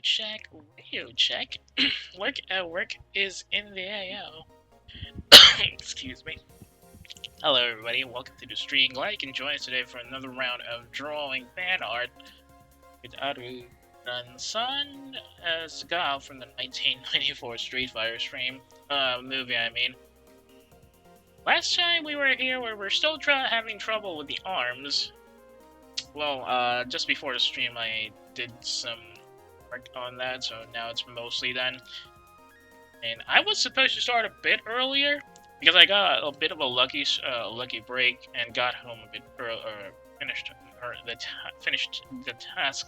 check, radio check. Work is in the AO. Excuse me. Hello everybody, and welcome to the stream. Glad you can join us today for another round of drawing fan art with Aru Sun as Guile from the 1994 Street Fighter movie, I mean. Last time we were here, we were still having trouble with the arms. Well, just before the stream I did some work on that, so now it's mostly done. And I was supposed to start a bit earlier, because I got a bit of a lucky break and got home a bit early, finished the task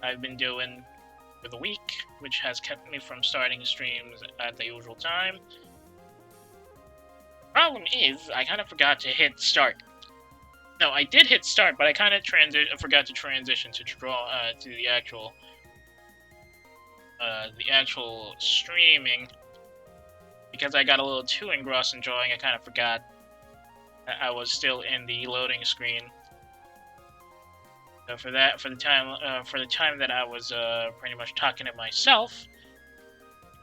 I've been doing for the week, which has kept me from starting streams at the usual time. Problem is, I kind of forgot to hit start. No, I did hit start, but I kind of forgot to transition to draw to the actual streaming. Because I got a little too engrossed in drawing, I kind of forgot that I was still in the loading screen. So for the time that I was pretty much talking to myself,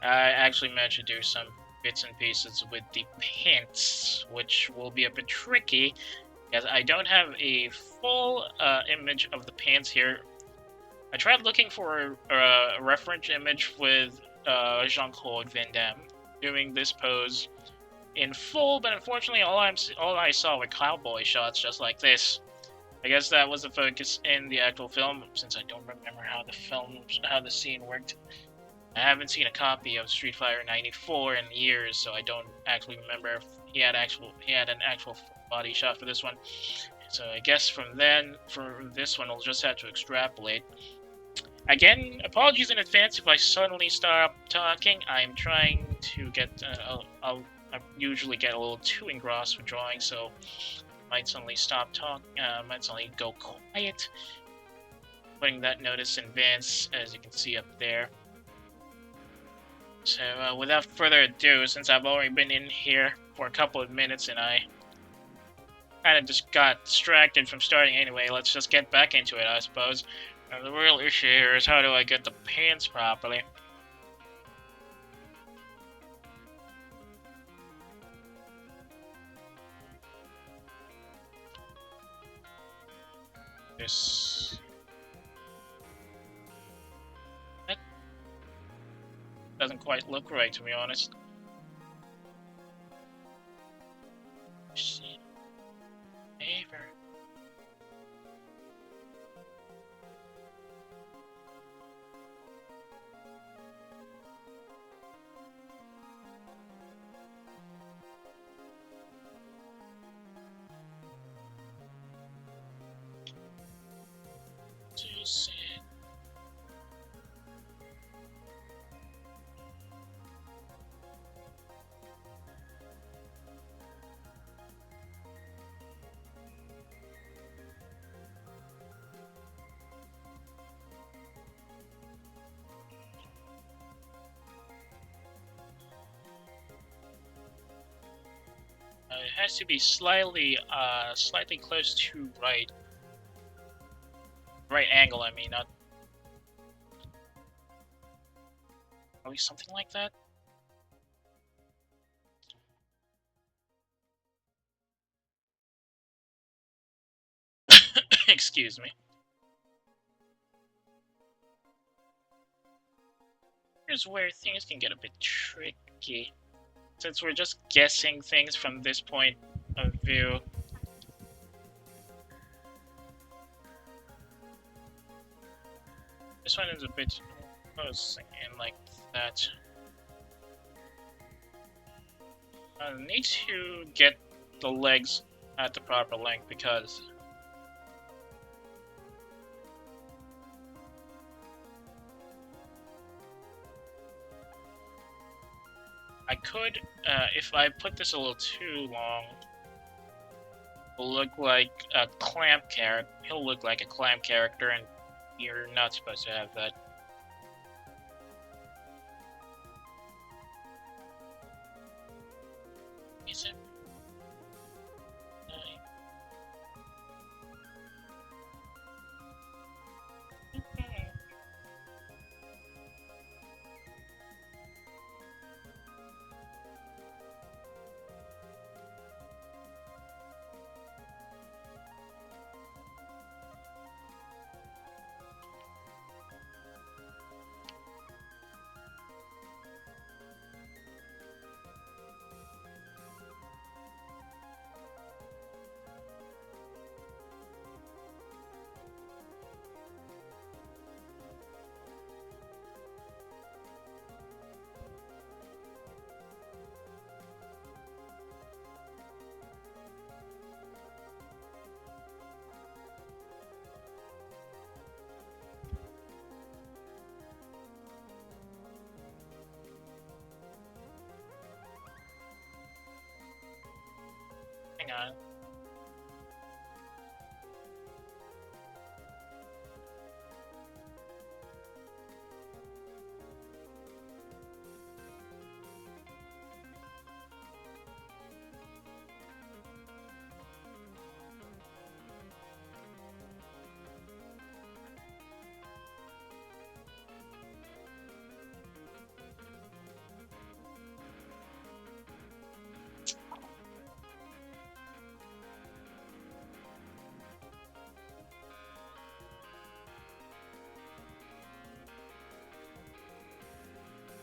I actually managed to do some bits and pieces with the pants, which will be a bit tricky, because I don't have a full image of the pants here. I tried looking for a reference image with Jean-Claude Van Damme doing this pose in full, but unfortunately all I saw were cowboy shots just like this. I guess that was the focus in the actual film, since I don't remember how the scene worked. I haven't seen a copy of Street Fighter 94 in years, so I don't actually remember if he had an actual body shot for this one. So I guess from this one, we'll just have to extrapolate. Again, apologies in advance if I suddenly stop talking. I'm trying to get. I usually get a little too engrossed with drawing, so I might suddenly stop talking. Might suddenly go quiet. Putting that notice in advance, as you can see up there. So, without further ado, since I've already been in here for a couple of minutes and I kind of just got distracted from starting anyway, let's just get back into it, I suppose. Now, the real issue here is how do I get the pants properly? That doesn't quite look right, to be honest. Favor. It has to be slightly close to right angle. I mean, not probably something like that. Excuse me. Here's where things can get a bit tricky, since we're just guessing things from this point of view. This one is a bit close in like that. I need to get the legs at the proper length because I could, if I put this a little too long, will look like a clamp character. He'll look like a clamp character, and you're not supposed to have that. Is it? on.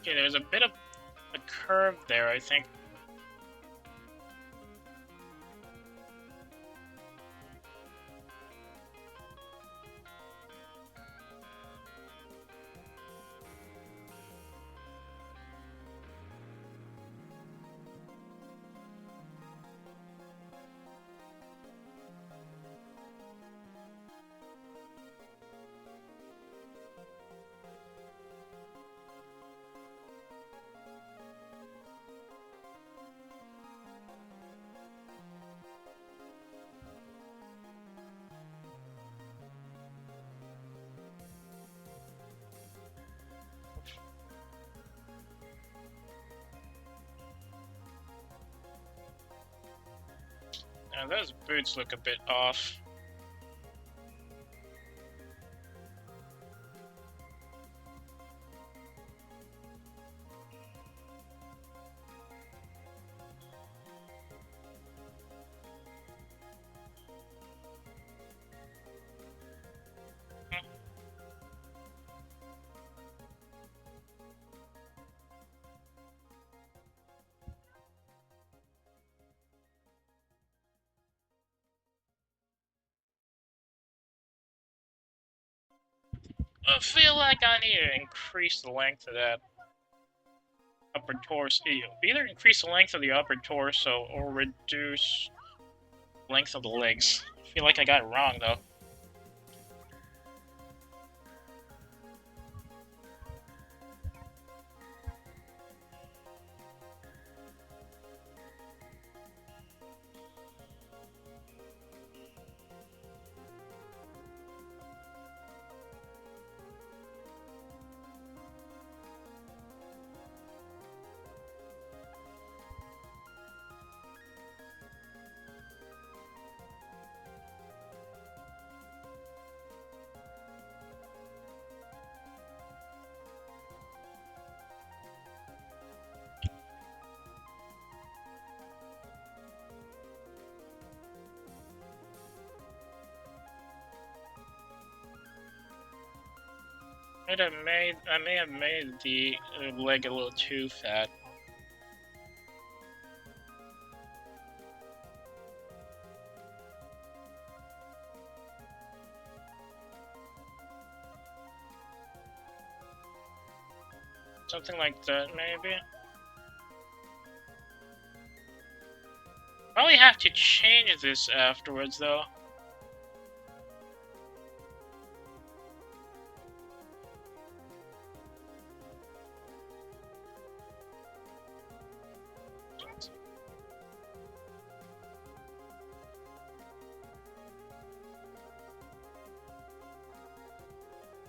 Okay, there's a bit of a curve there, I think. Now those boots look a bit off. I feel like I need to increase the length of that upper torso. Either increase the length of the upper torso or reduce the length of the legs. I feel like I got it wrong, though. I may have made the leg a little too fat. Something like that, maybe? Probably have to change this afterwards, though.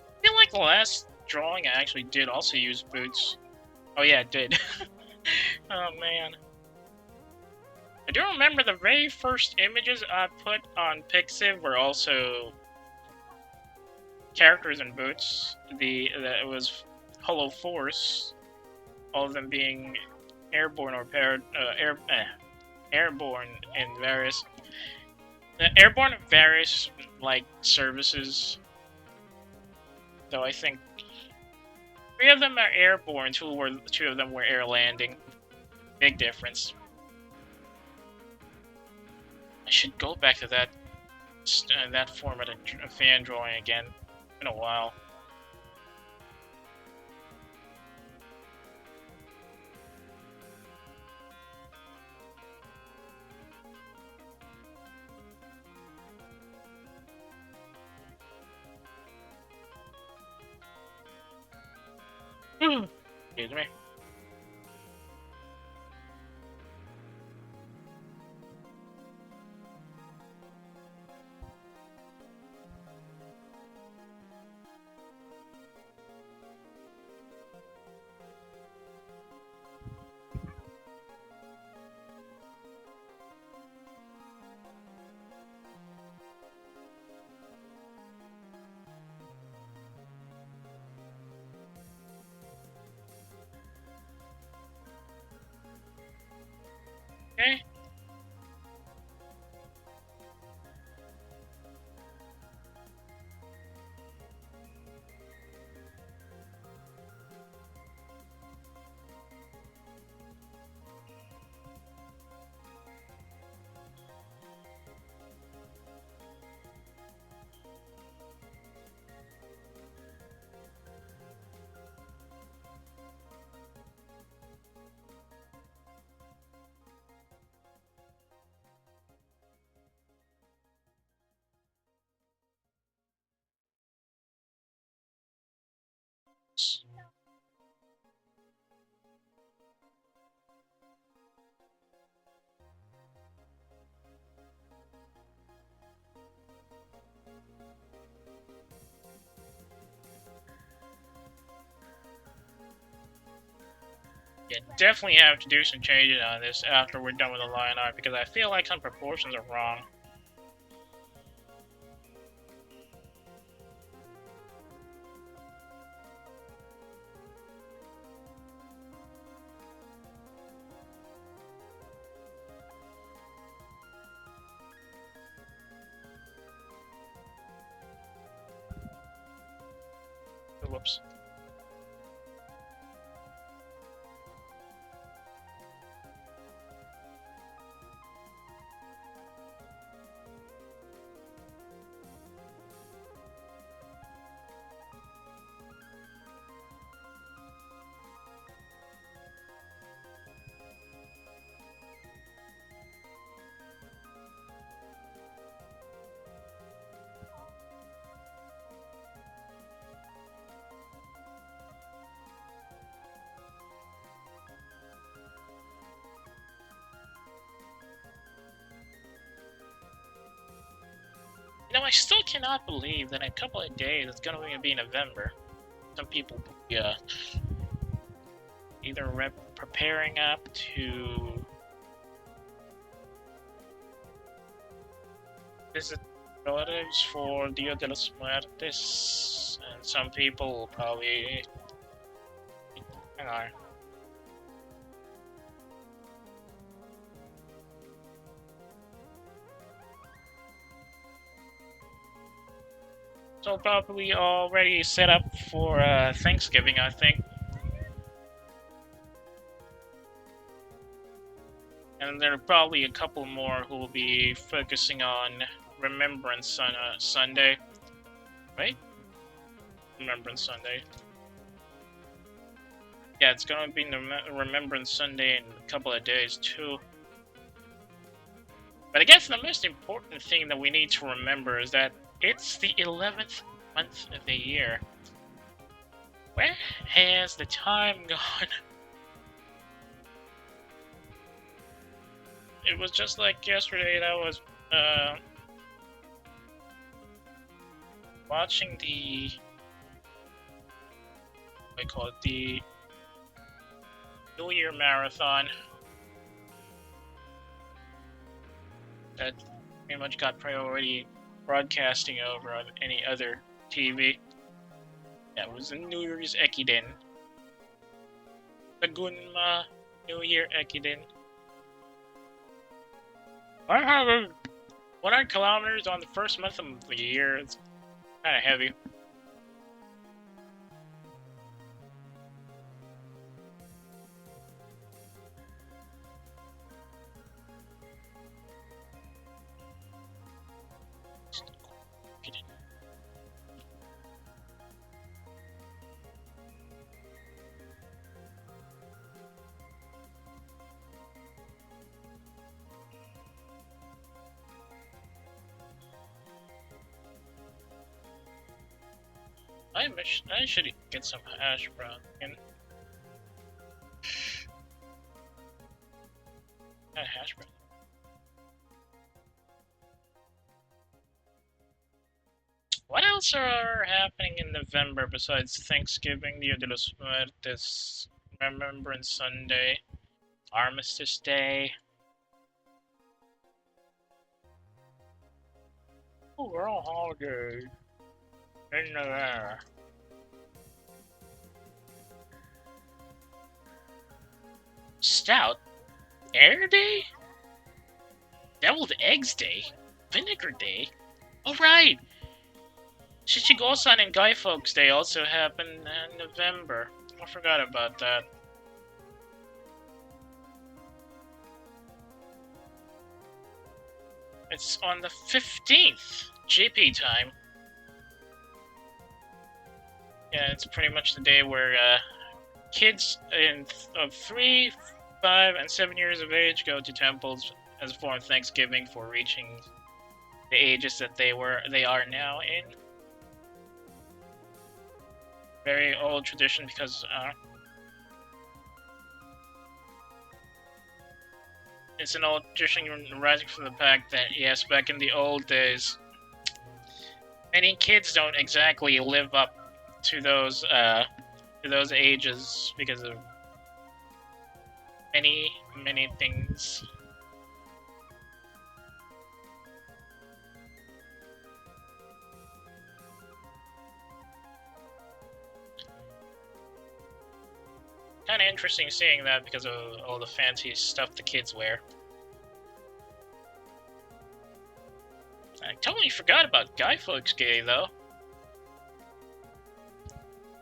I feel like the last drawing I actually did also use boots. Oh yeah, it did. Oh man. I do remember the very first images I put on Pixiv were also characters in boots. That was Hollow Force, all of them being airborne or airborne in various airborne in various like services. Though I think 3 of them are airborne, 2 of them were air landing. Big difference. I should go back to that format of fan drawing again. In a while. Excuse me. Okay. Yeah, definitely have to do some changes on this after we're done with the line art because I feel like some proportions are wrong. Whoops. You know, I still cannot believe that in a couple of days it's going to be November. Some people will be either preparing up to visit relatives for Dia de los Muertos, and some people will probably, you know, so probably already set up for Thanksgiving, I think. And there are probably a couple more who will be focusing on Remembrance on Sunday. Right? Remembrance Sunday. Yeah, it's going to be Remembrance Sunday in a couple of days, too. But I guess the most important thing that we need to remember is that it's the 11th month of the year. Where has the time gone? It was just like yesterday that I was watching the, what do I call it, the New Year marathon that pretty much got priority broadcasting over on any other TV. Yeah, it was the New Year's Ekiden. The Gunma New Year Ekiden. 100 kilometers on the first month of the year. It's kind of heavy. I should get some hash brown in. Hash brown. What else are happening in November besides Thanksgiving, Dia de los Muertos, Remembrance Sunday, Armistice Day? Oh, we're all holidays in November. Stout? Air Day? Deviled Eggs Day? Vinegar Day? Oh, right! Shichigo-san and Guy Fawkes Day also happen in November. I forgot about that. It's on the 15th, JP time. Yeah, it's pretty much the day where kids of 3, 5, and 7 years of age go to temples as a form of thanksgiving for reaching the ages that they are now in. Very old tradition because it's an old tradition rising from the fact that, yes, back in the old days, many kids don't exactly live up to those ages because of many things. Kind of interesting seeing that because of all the fancy stuff the kids wear. I totally forgot about Guy Fawkes Day, though.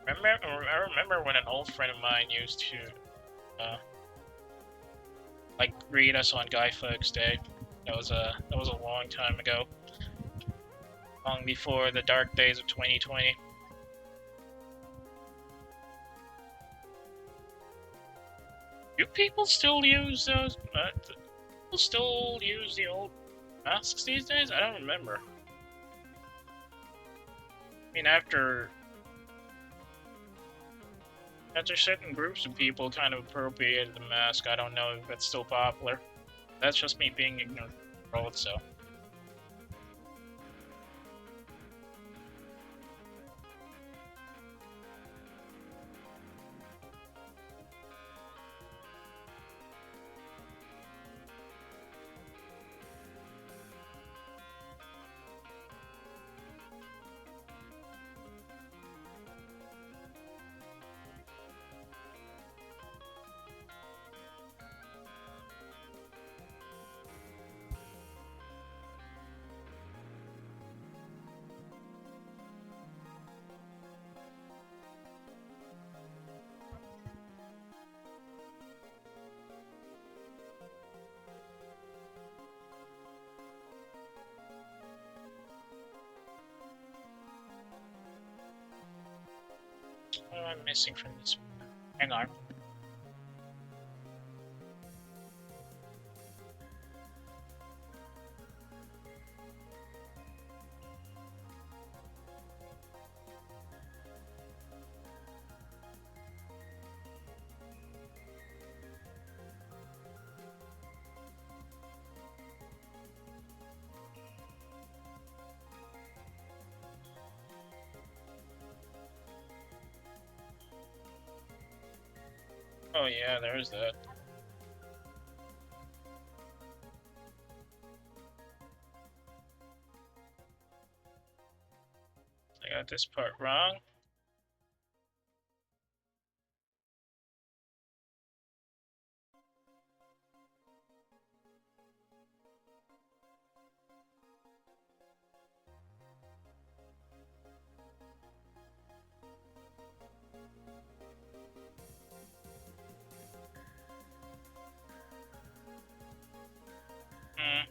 I remember when an old friend of mine used to, like, greet us on Guy Fawkes Day. That was a long time ago, long before the dark days of 2020. Do people still use those? People still use the old masks these days? I don't remember. I mean, after certain groups of people kind of appropriated the mask, I don't know if it's still popular. That's just me being ignorant, so. What am I missing from this? Hang on. Oh yeah, there's that. I got this part wrong. Hmm.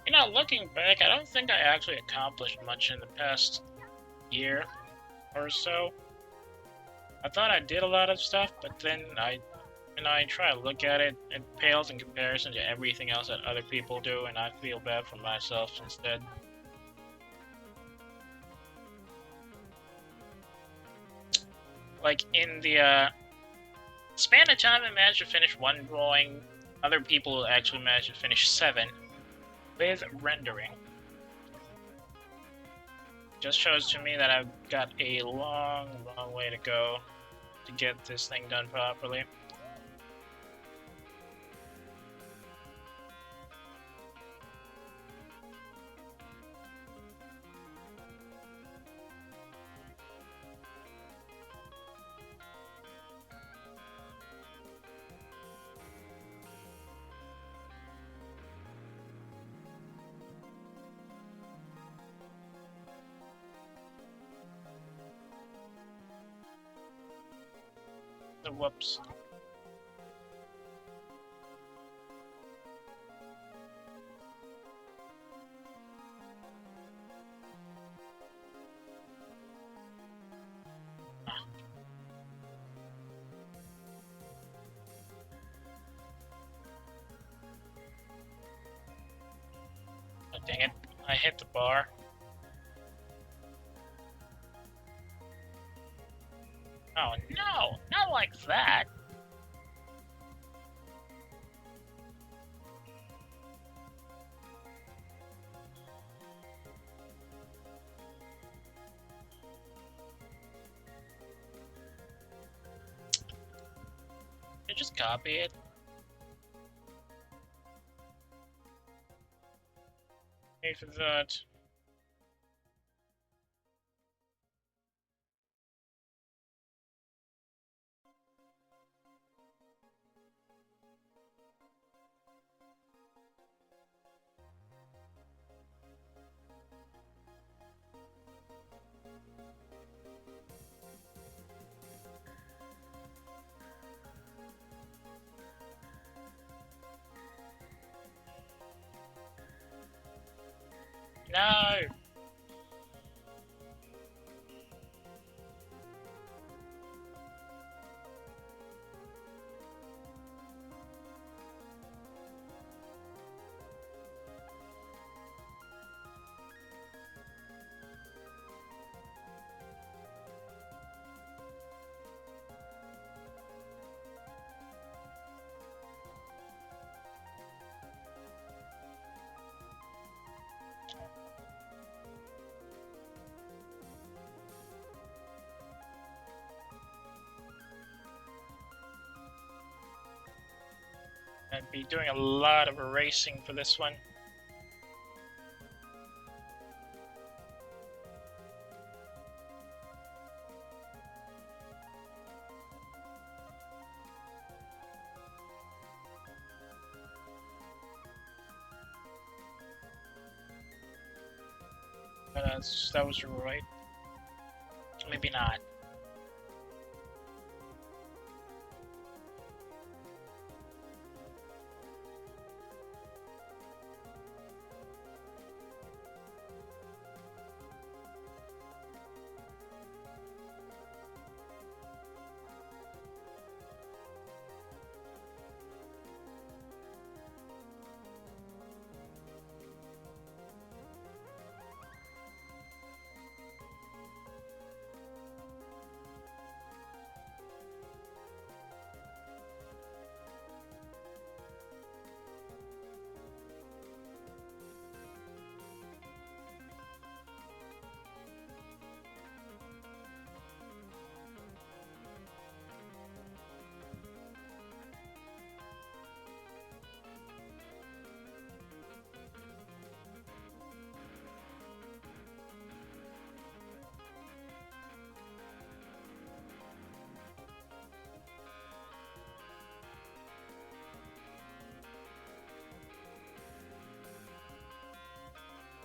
You know, looking back, I don't think I actually accomplished much in the past year or so. I thought I did a lot of stuff, but then I try to look at it, it pales in comparison to everything else that other people do, and I feel bad for myself instead. Like, in the span of time I managed to finish one drawing, other people actually managed to finish 7 with rendering. Just shows to me that I've got a long, long way to go to get this thing done properly. Whoops. Oh, dang it. I hit the bar. Oh no! Not like that! You just copy it. Pay for that. No! I'd be doing a lot of erasing for this one. But that was right. Maybe not.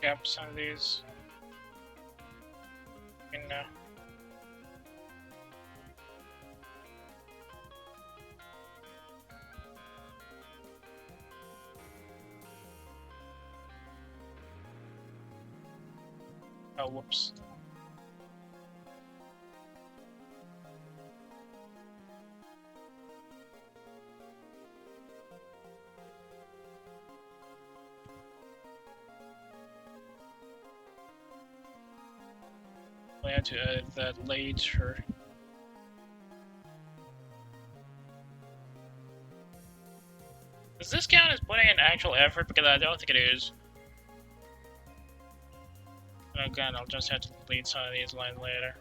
Yep, some of these. And, Oh, whoops. I had to edit that later. Does this count as putting in actual effort? Because I don't think it is. Again, I'll just have to delete some of these lines later.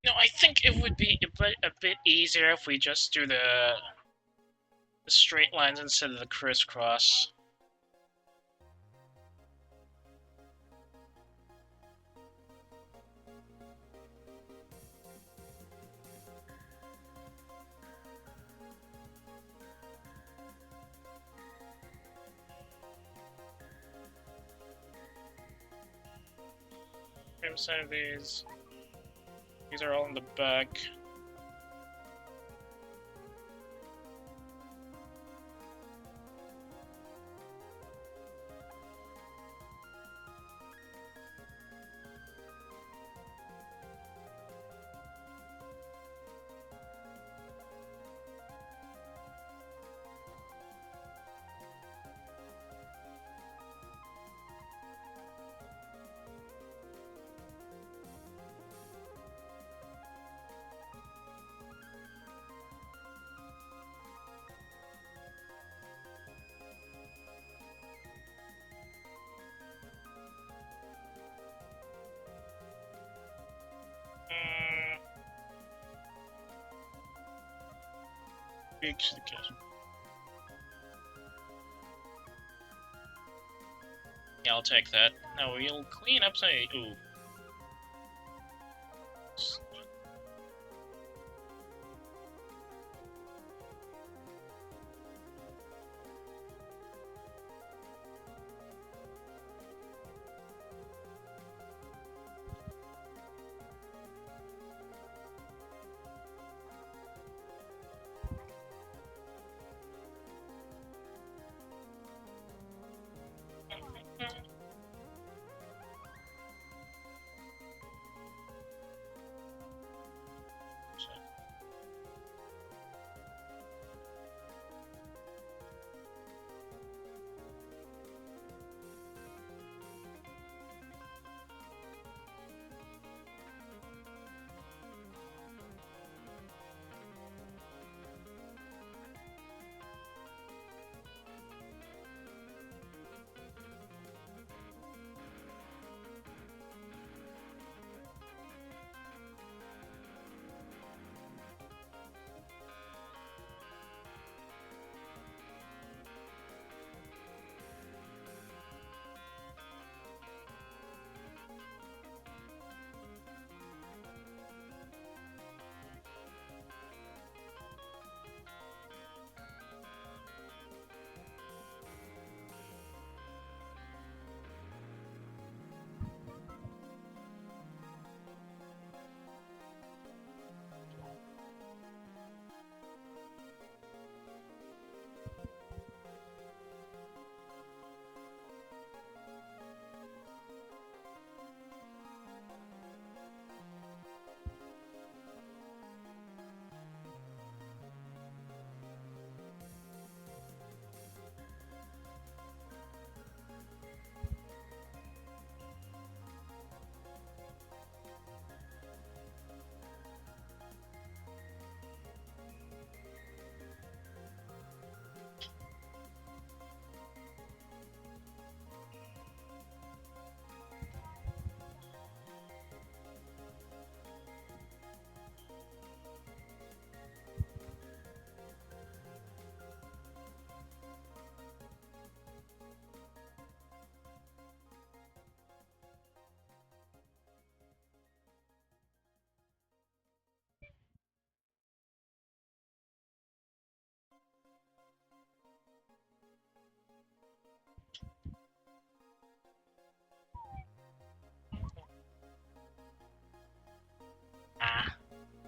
No, I think it would be a bit easier if we just do the straight lines instead of the crisscross. Side of these. These are all in the back. Big kitchen. Yeah, I'll take that. Now we'll clean up some. Ooh.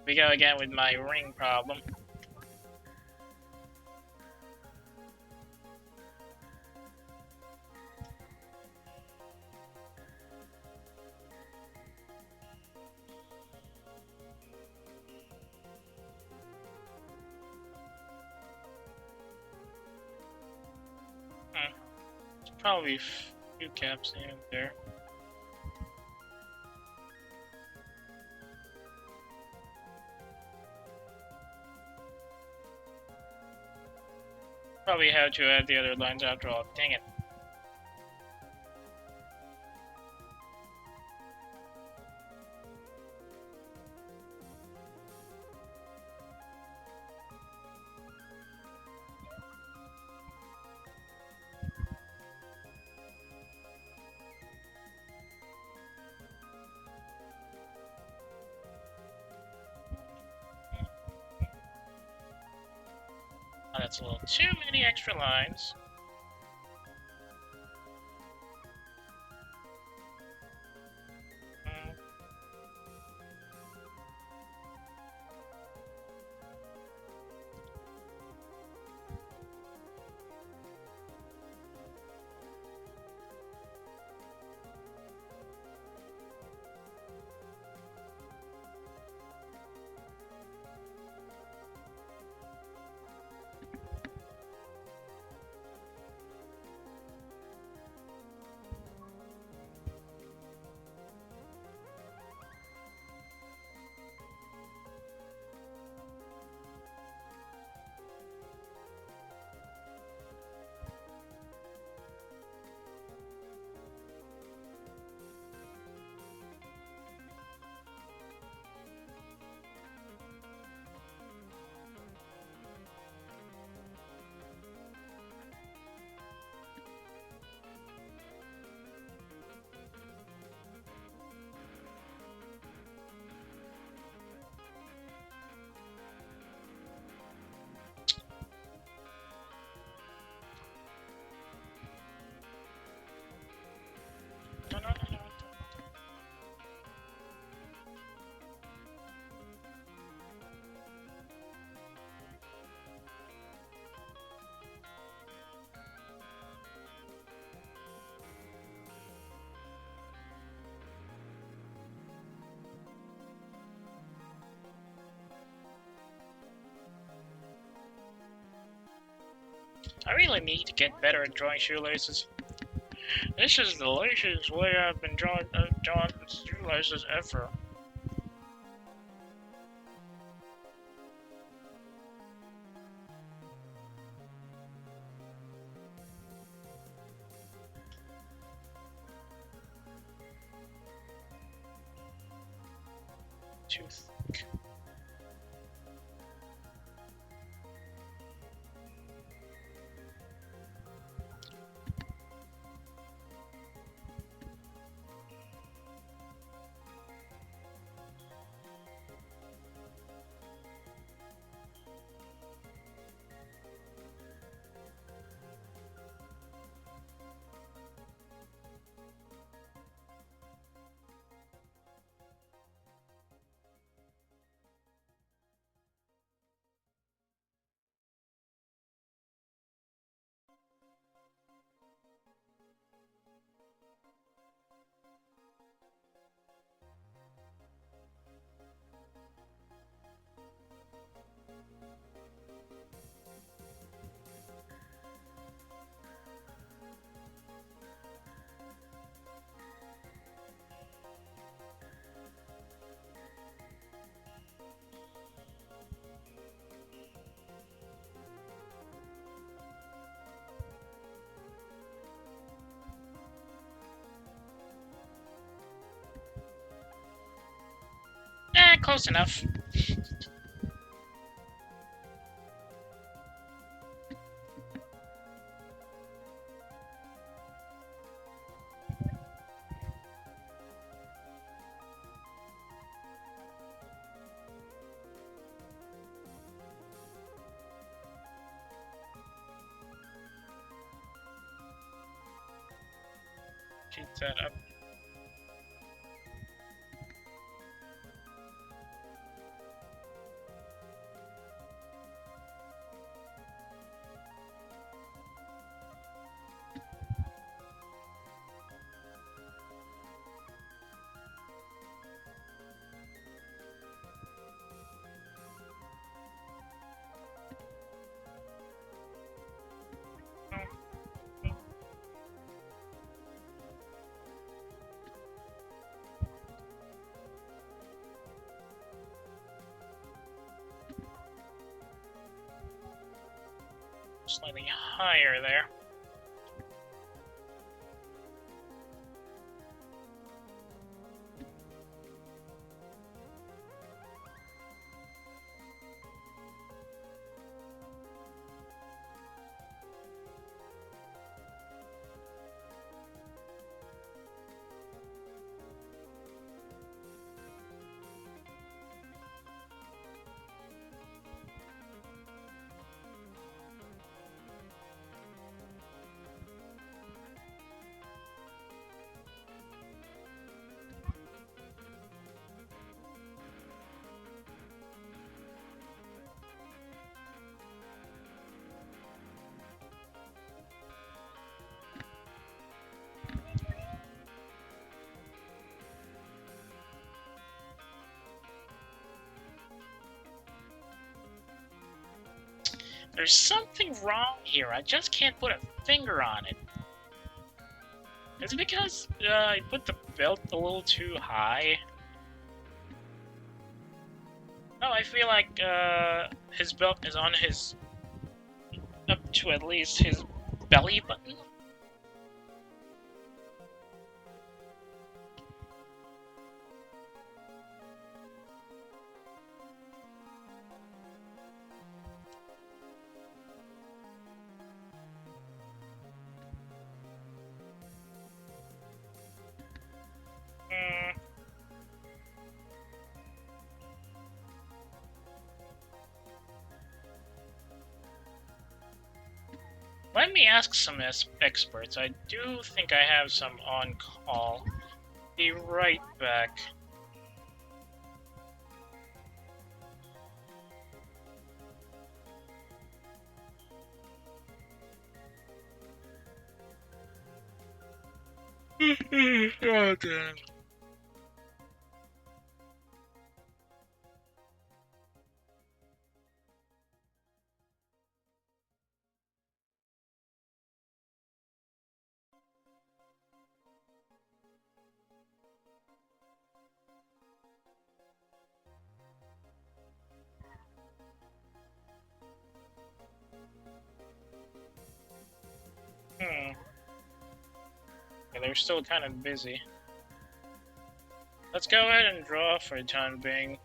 We go again with my ring problem. Probably a few caps in there. Probably had to add the other lines after all. Dang it. Oh, that's a little too many extra lines. No, no, no, no. I really need to get better at drawing shoelaces. This is the laziest way I've been drawing shoelaces ever. Tooth. Close enough. Keep that up. slightly higher there. There's something wrong here. I just can't put a finger on it. Is it because I put the belt a little too high? No, I feel like his belt is on his... up to at least his belly button? Let me ask some experts. I do think I have some on call. Be right back. Oh, damn. Yeah, they're still kind of busy. Let's go ahead and draw for the time being.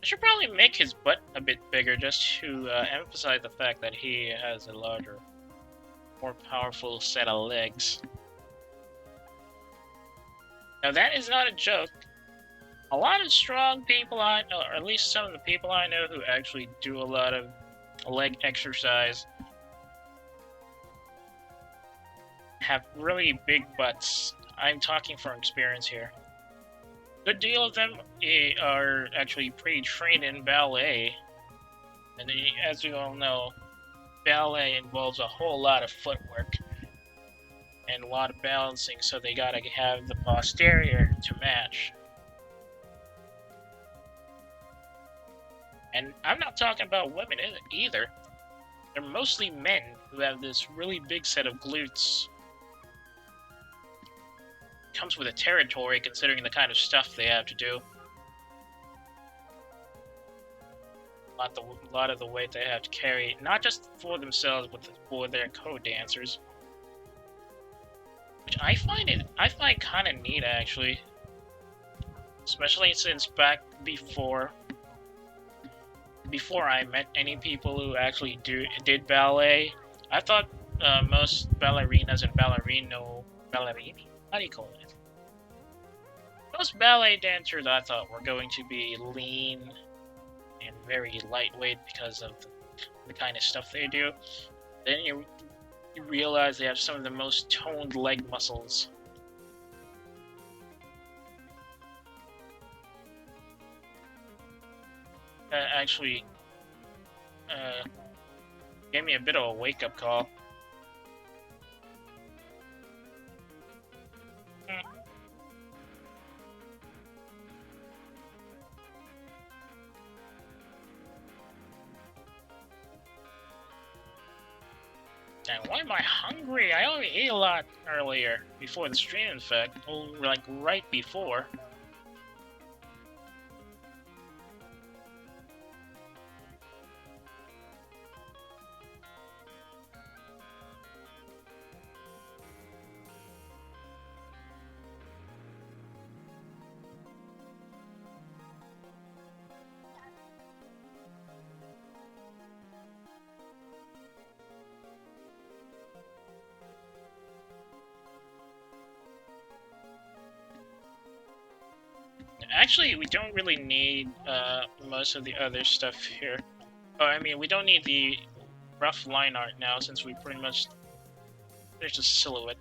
I should probably make his butt a bit bigger just to emphasize the fact that he has a larger, more powerful set of legs. Now that is not a joke. A lot of strong people I know, or at least some of the people I know who actually do a lot of leg exercise, have really big butts. I'm talking from experience here. A good deal of them are actually pretty trained in ballet. And as you all know, ballet involves a whole lot of footwork and a lot of balancing, so they gotta have the posterior to match. And I'm not talking about women either. They're mostly men who have this really big set of glutes. Comes with a territory considering the kind of stuff they have to do. A lot of the weight they have to carry, not just for themselves, but for their co-dancers. Which I find kind of neat, actually. Especially since back before I met any people who actually did ballet, I thought most ballerinas and ballerini? How do you call it? Most ballet dancers I thought were going to be lean and very lightweight because of the kind of stuff they do. Then you realize they have some of the most toned leg muscles. That actually gave me a bit of a wake-up call. Dang, why am I hungry? I only ate a lot earlier, before the stream, in fact. Like, right before. Actually, we don't really need most of the other stuff here. Oh, I mean, we don't need the rough line art now since we pretty much... There's just silhouette.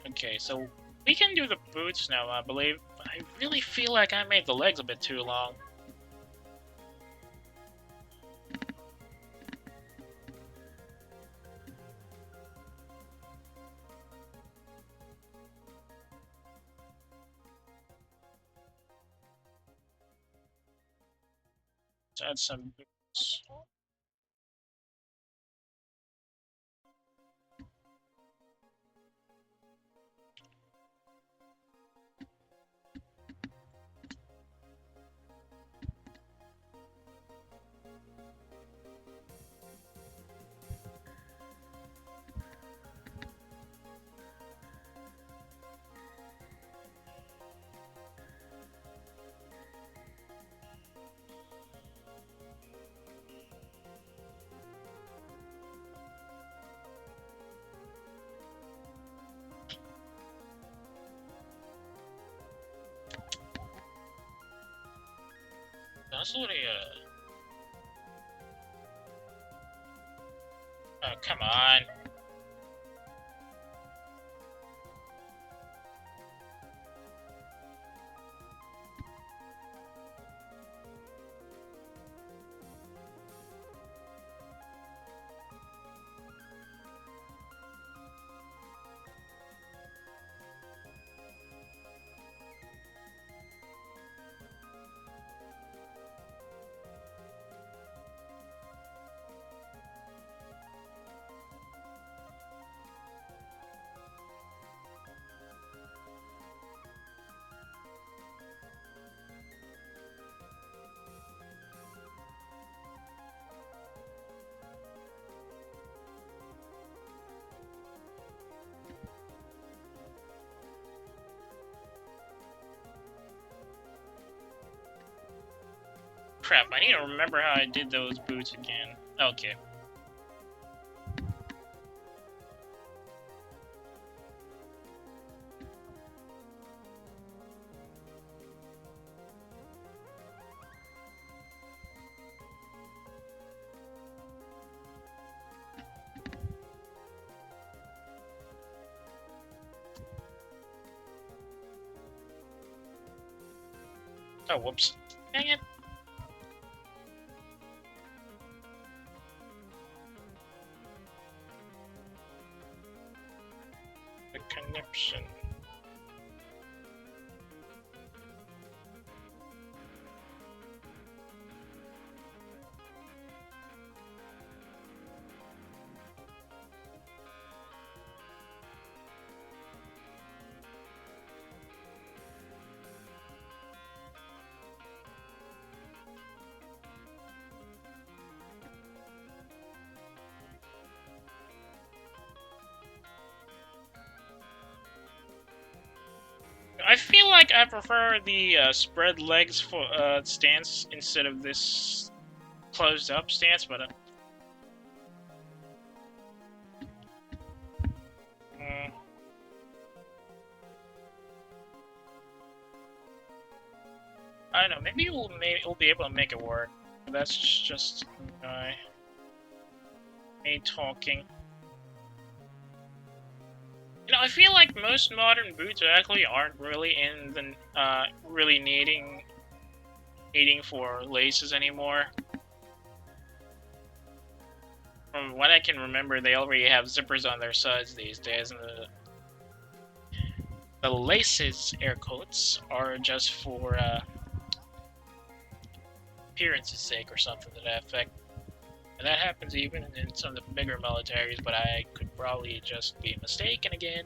Okay, so we can do the boots now, I believe. I really feel like I made the legs a bit too long. Let's add some boots. That's what Oh, come on. Crap, I need to remember how I did those boots again. Okay. Oh, whoops. Dang it. The connection. I feel like I prefer the spread legs for stance instead of this closed up stance, but I don't know. Maybe we'll be able to make it work. That's just me talking. You know, I feel like most modern boots actually aren't really in the really needing for laces anymore. From what I can remember, they already have zippers on their sides these days, and the laces, air quotes, are just for appearance's sake or something to that effect. And that happens even in some of the bigger militaries, but I could probably just be mistaken again.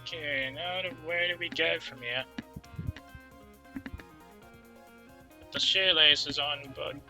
Okay, now where do we go from here? Put the shoelaces on, bud.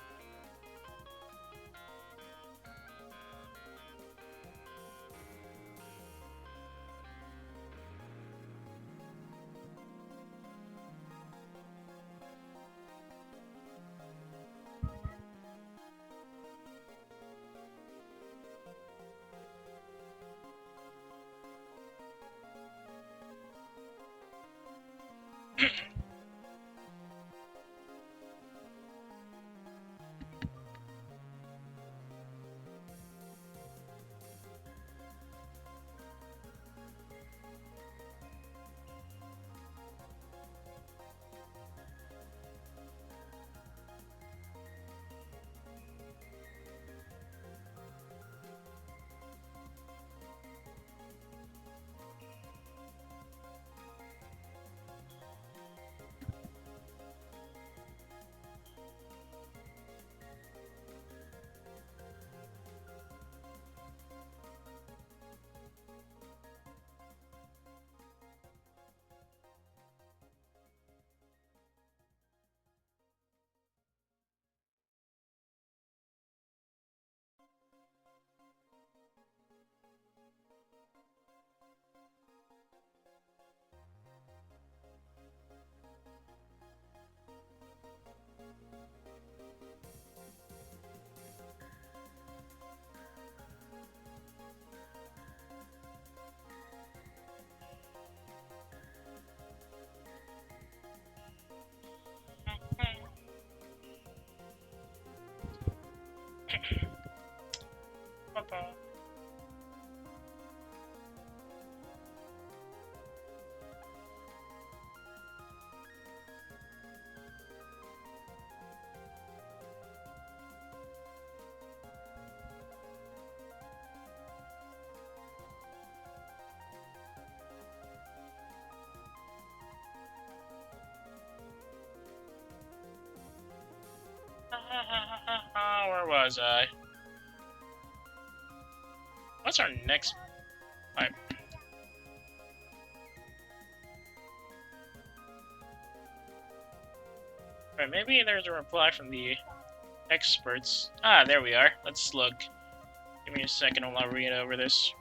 Papa. Where was I? What's our next pipe? Right, maybe there's a reply from the experts. Ah, there we are. Let's look. Give me a second while I read over this.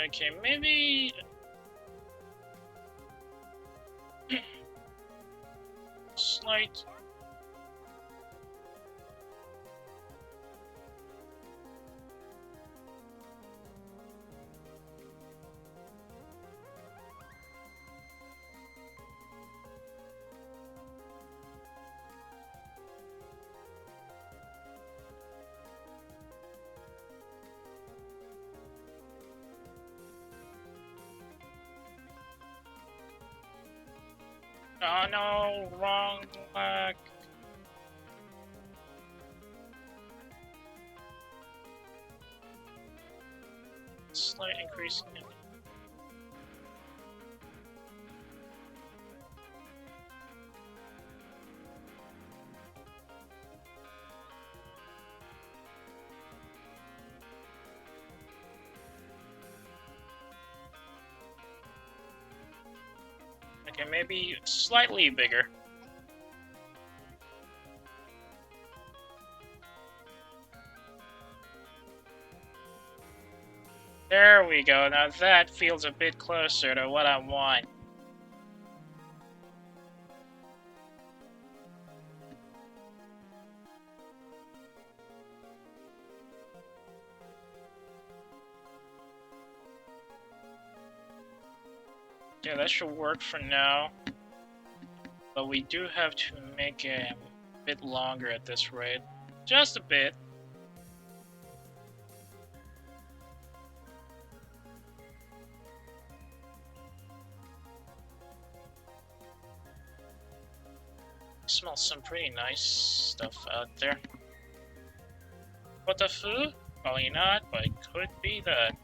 Okay, maybe... slight... Oh no, wrong black. Slight increase in... Okay, maybe slightly bigger. There we go, now that feels a bit closer to what I want. Yeah, that should work for now. But we do have to make it a bit longer at this rate. Just a bit. Smells some pretty nice stuff out there. Potofu? Probably not, but it could be that.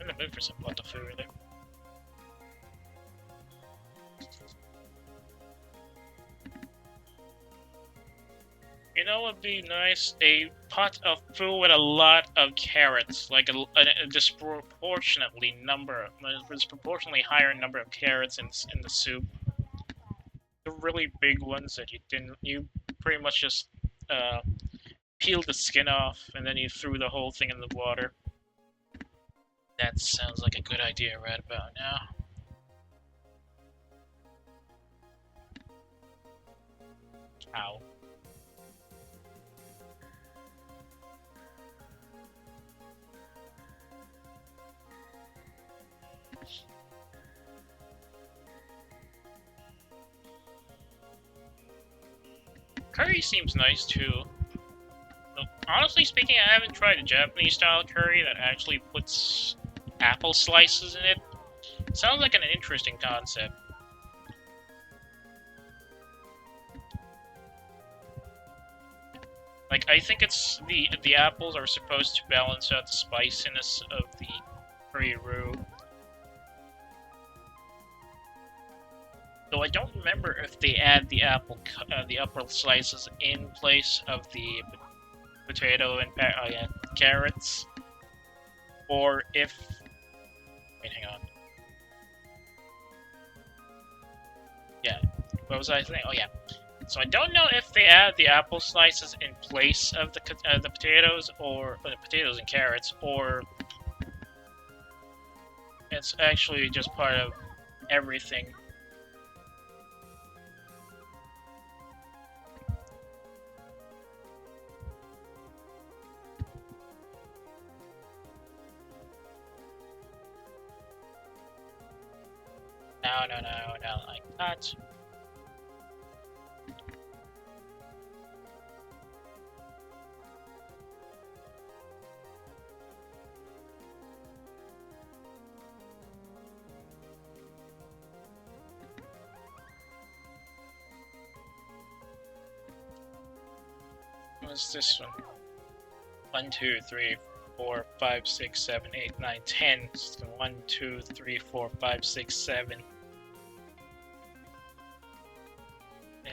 I'm in the mood for some potofu, really. You know what would be nice? A pot of food with a lot of carrots, like a disproportionately higher number of carrots in the soup. The really big ones that you pretty much just peeled the skin off and then you threw the whole thing in the water. That sounds like a good idea right about now. Ow. Curry seems nice too. Though, honestly speaking, I haven't tried a Japanese style curry that actually puts apple slices in it. Sounds like an interesting concept. Like, I think it's the apples are supposed to balance out the spiciness of the curry roux. Though I don't remember if they add the apple slices in place of the potato and carrots, or if. Wait, hang on. Yeah, what was I saying? Oh yeah. So I don't know if they add the apple slices in place of the potatoes or the potatoes and carrots, or it's actually just part of everything. No, like that. What's this one? 1, 2, 3, 4, 5, 6, 7, 8, 9, 10. 1, 2, 3, 4, 5, 6, 7. 8.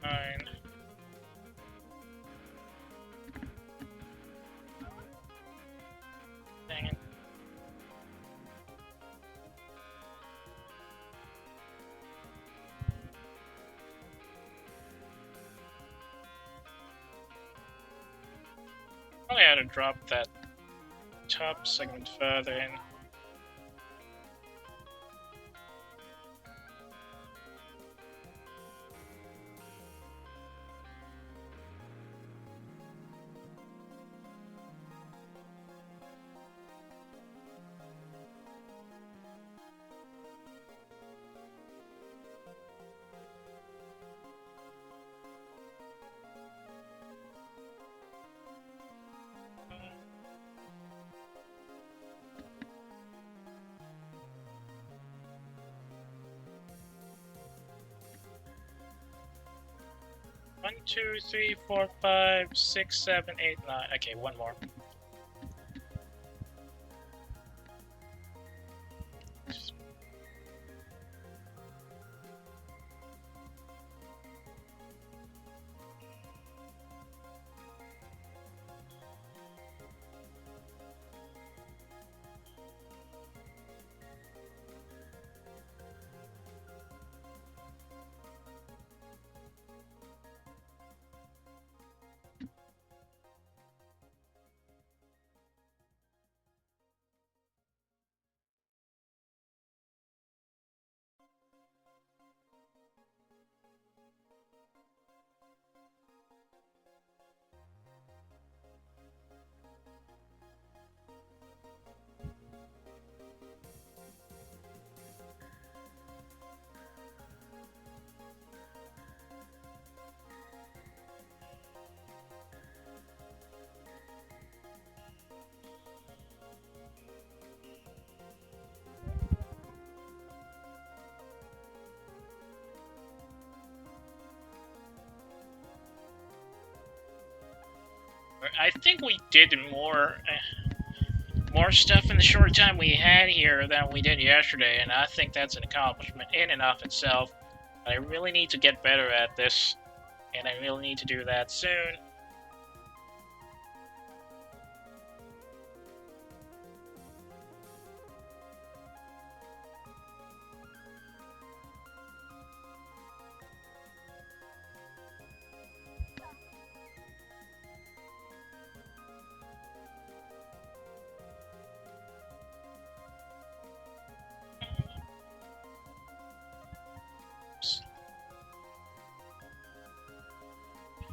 Nine. Dang it. Probably had to drop that top segment further in. One, 2, 3, 4, 5, 6, 7, 8, 9. Okay, one more. I think we did more stuff in the short time we had here than we did yesterday, and I think that's an accomplishment in and of itself. I really need to get better at this, and I really need to do that soon.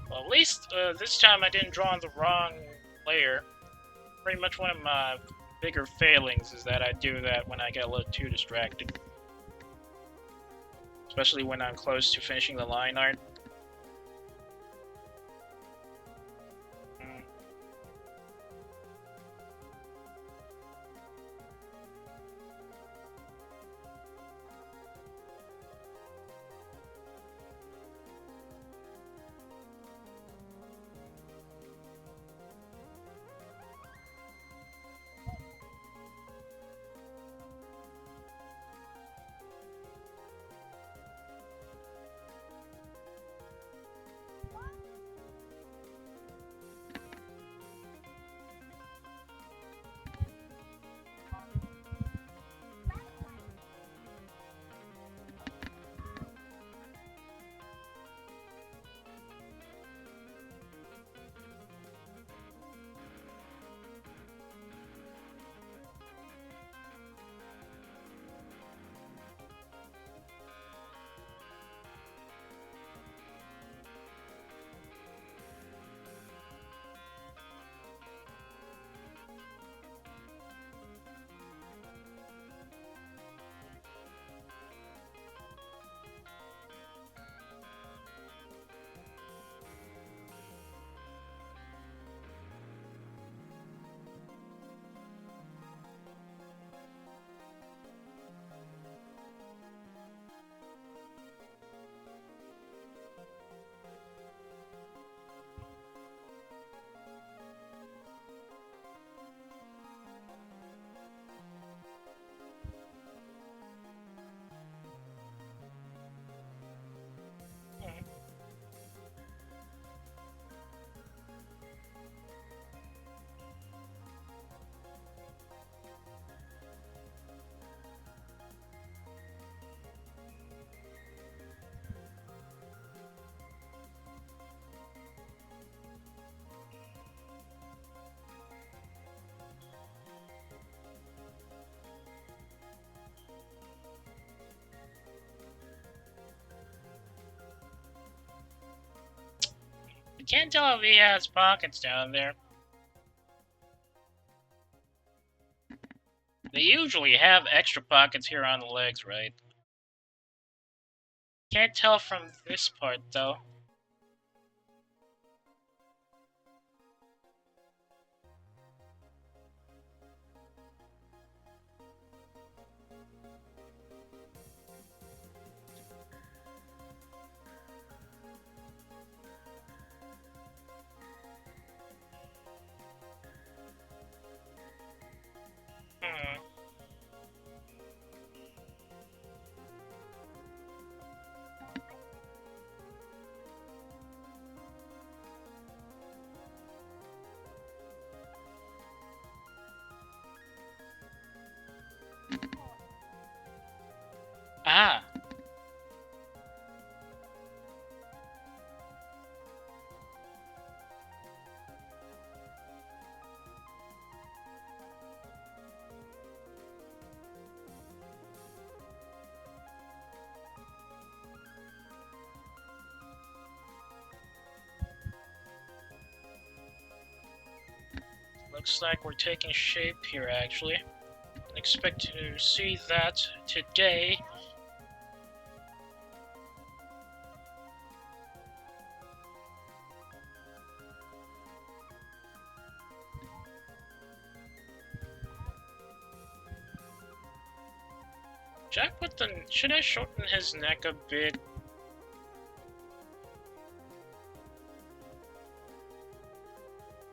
Well, at least this time I didn't draw on the wrong layer. Pretty much one of my bigger failings is that I do that when I get a little too distracted. Especially when I'm close to finishing the line art. Can't tell if he has pockets down there. They usually have extra pockets here on the legs, right? Can't tell from this part, though. Ah. Looks like we're taking shape here, actually. Expect to see that today. Should I shorten his neck a bit?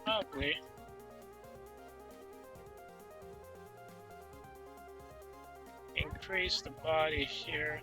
Oh, quickly. Increase the body here.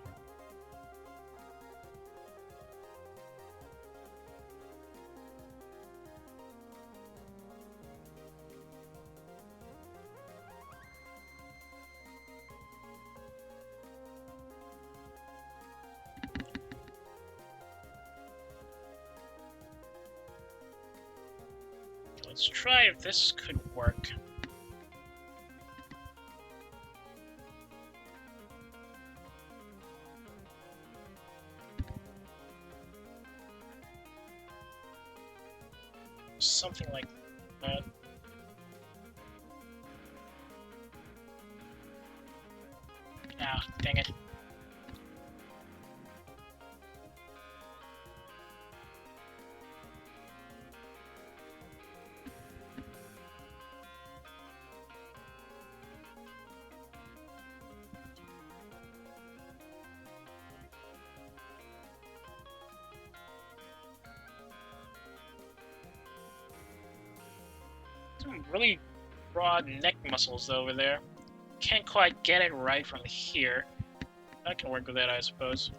Let's try if this could work. Something like that. Ah, dang it. Some really broad neck muscles over there. Can't quite get it right from here. I can work with that, I suppose.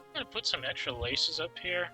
I'm gonna put some extra laces up here.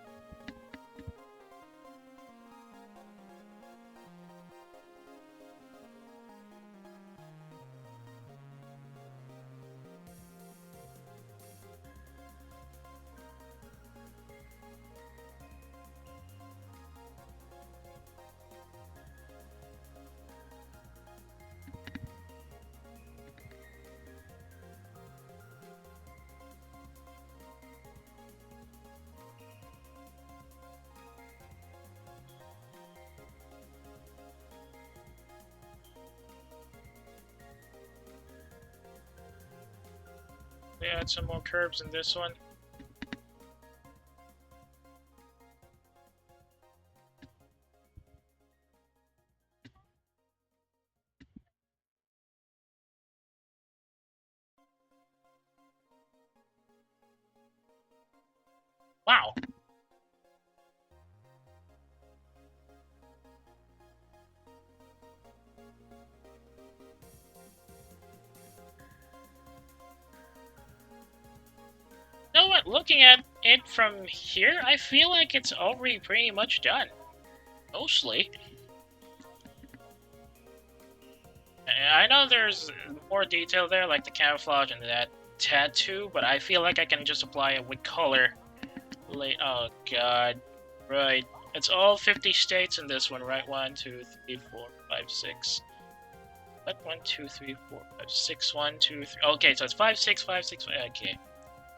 They add some more curves in this one. Wow. You know what? Looking at it from here, I feel like it's already pretty much done. Mostly. I know there's more detail there, like the camouflage and that tattoo, but I feel like I can just apply it with color. Oh god. Right. It's all 50 states in this one, right? 1, 2, 3, 4, 5, 6. What? 1, 2, 3, 4, 5, 6, 1, 2, 3. Okay, so it's 5, 6, 5, 6, 5. Okay.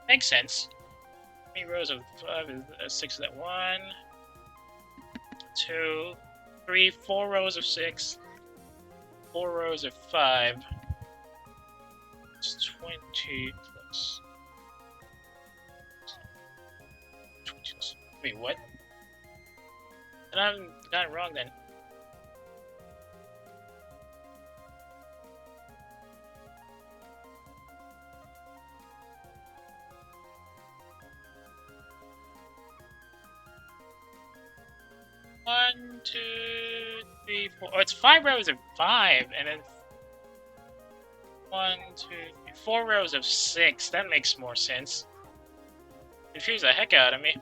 Makes sense. How many rows of 5 is 6 of that? 1, 2, 3, 4 rows of 6. 4 rows of 5. It's 20 plus. Wait, what? And I'm not wrong then. One, 2, 3, 4. Oh, it's 5 rows of 5, and then 1, 2, 3, 4 rows of 6. That makes more sense. Confuse the heck out of me.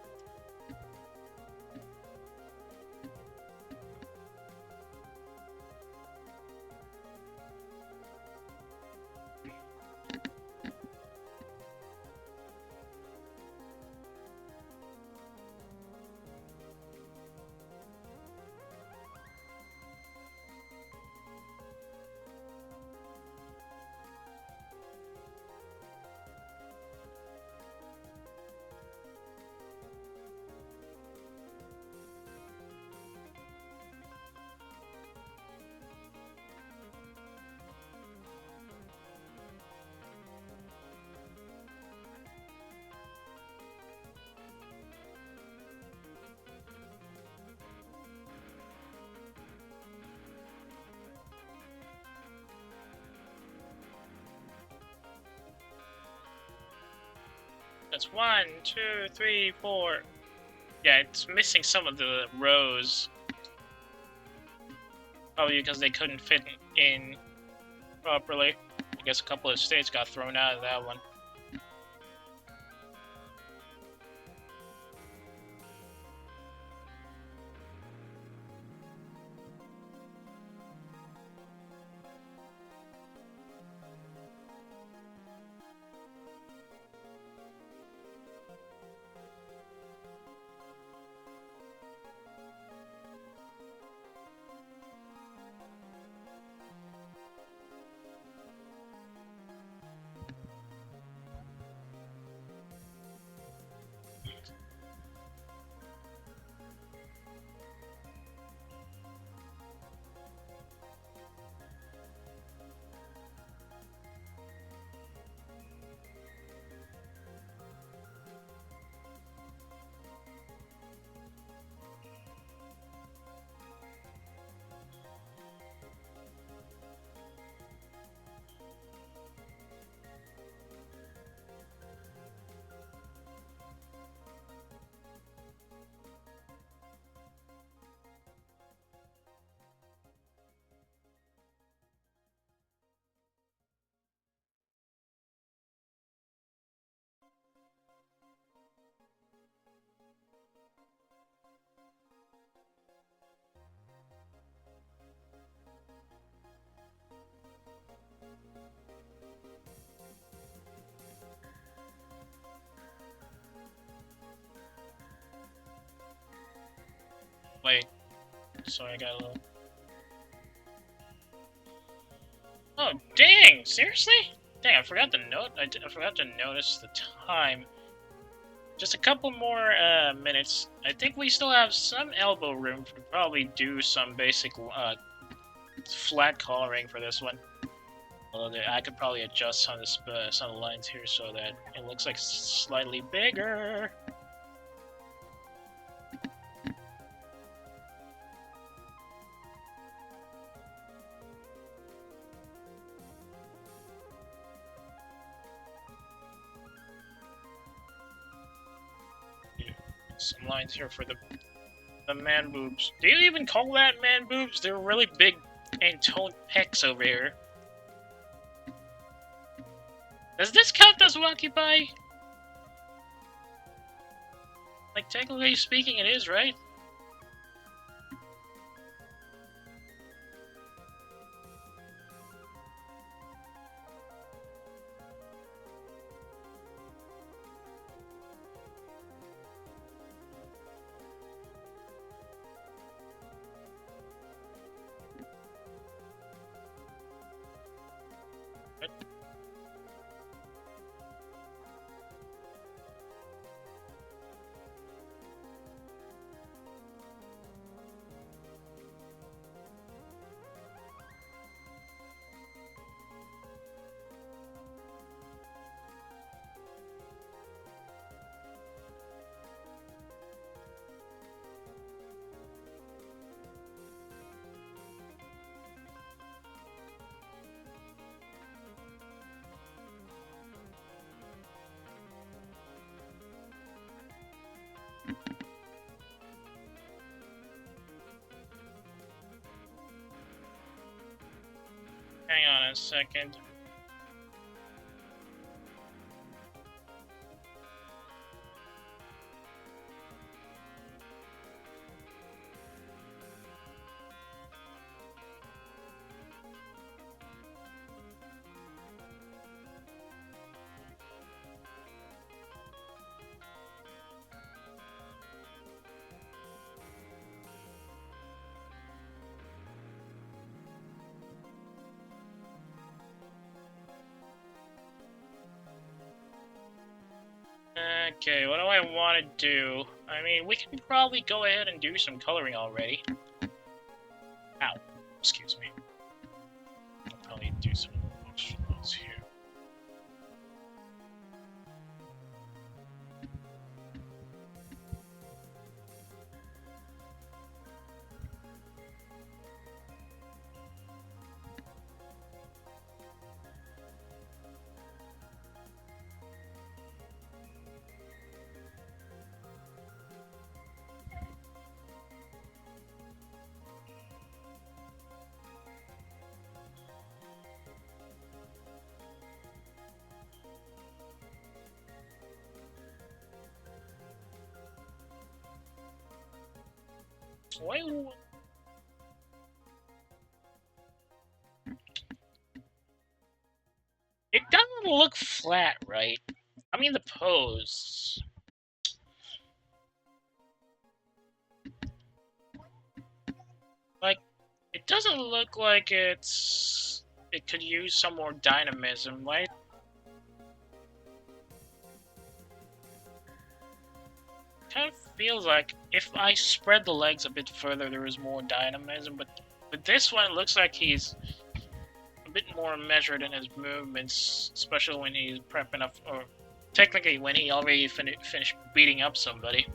That's 1, 2, 3, 4. Yeah, it's missing some of the rows. Probably because they couldn't fit in properly. I guess a couple of states got thrown out of that one. Wait, sorry, I got a little... Oh, dang! Seriously? Dang, I forgot to note. I forgot to notice the time. Just a couple more minutes. I think we still have some elbow room to probably do some basic flat coloring for this one. Although I could probably adjust some of the lines here so that it looks like slightly bigger. Some lines here for the man boobs. Do you even call that man boobs? They're really big and toned pecs over here. Does this count as Occupy? Like, technically speaking, it is, right? Hang on a second. Okay, what do I want to do? I mean, we can probably go ahead and do some coloring already. Ow. Excuse me. I'll probably do some notes here. Why? It doesn't look flat, right? I mean the pose. Like, it doesn't look like it could use some more dynamism, right? Kind of feels like if I spread the legs a bit further, there is more dynamism, but with this one, it looks like he's a bit more measured in his movements, especially when he's prepping up, or technically when he already finished beating up somebody.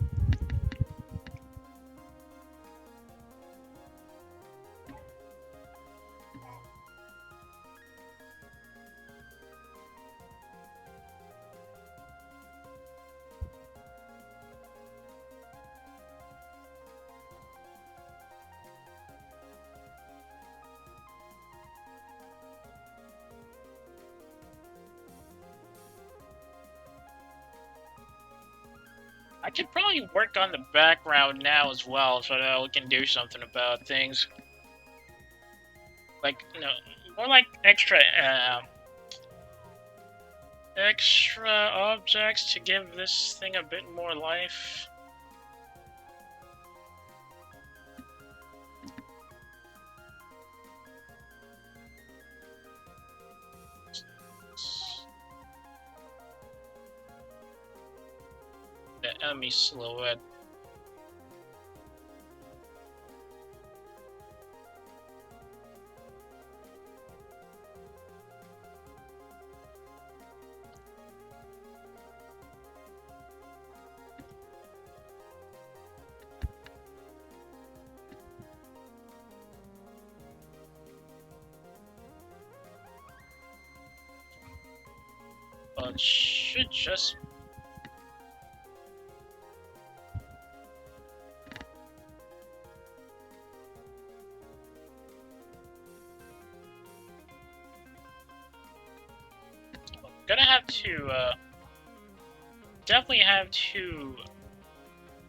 I could probably work on the background now as well, so that we can do something about things. Like, no, more like extra objects to give this thing a bit more life. The enemy silhouette. Well, it should just... Gonna have to, definitely have to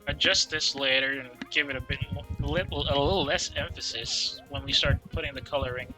adjust this later and give it a bit more, a little less emphasis when we start putting the coloring.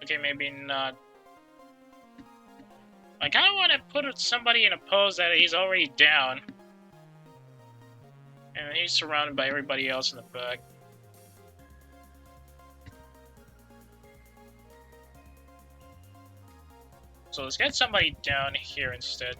Okay, maybe not. I kind of want to put somebody in a pose that he's already down. And he's surrounded by everybody else in the back. So let's get somebody down here instead.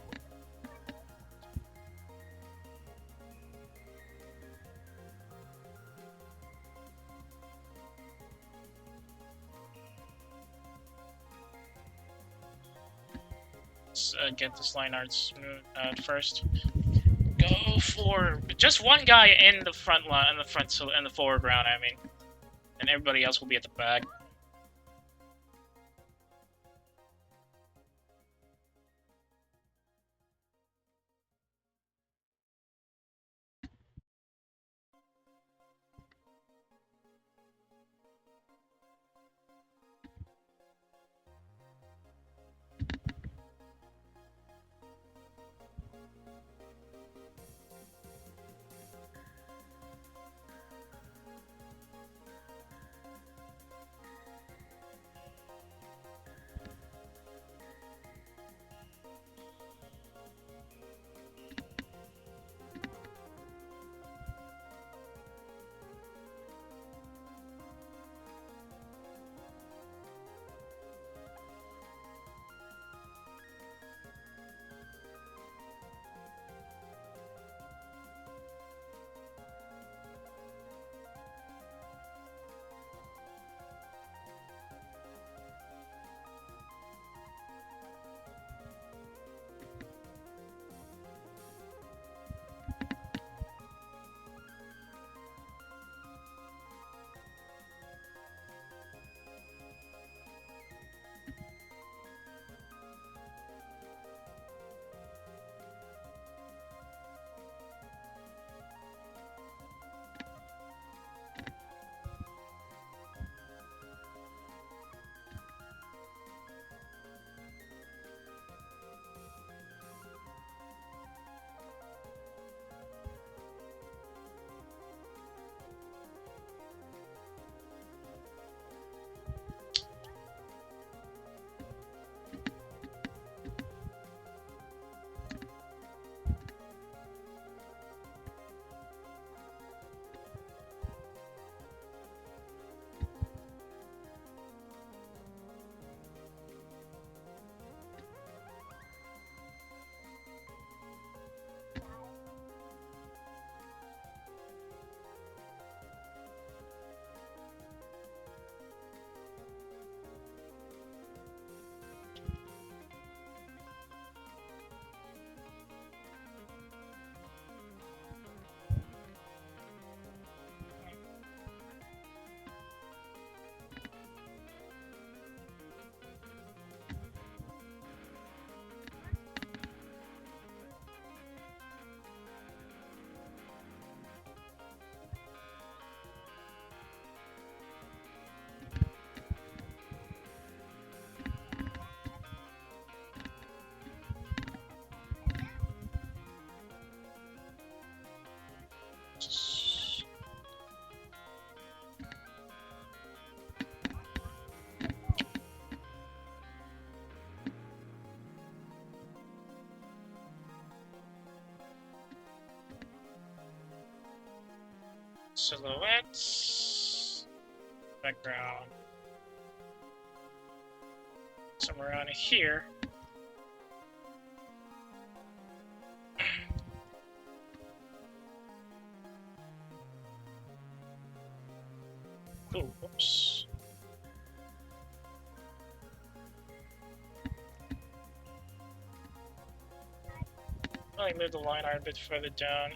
Let's get this line art smooth first. Go for just one guy in the front line, in the foreground. I mean, and everybody else will be at the back. silhouettes, background, somewhere around here. Oh, whoops. I move the line art a bit further down.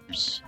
Oops.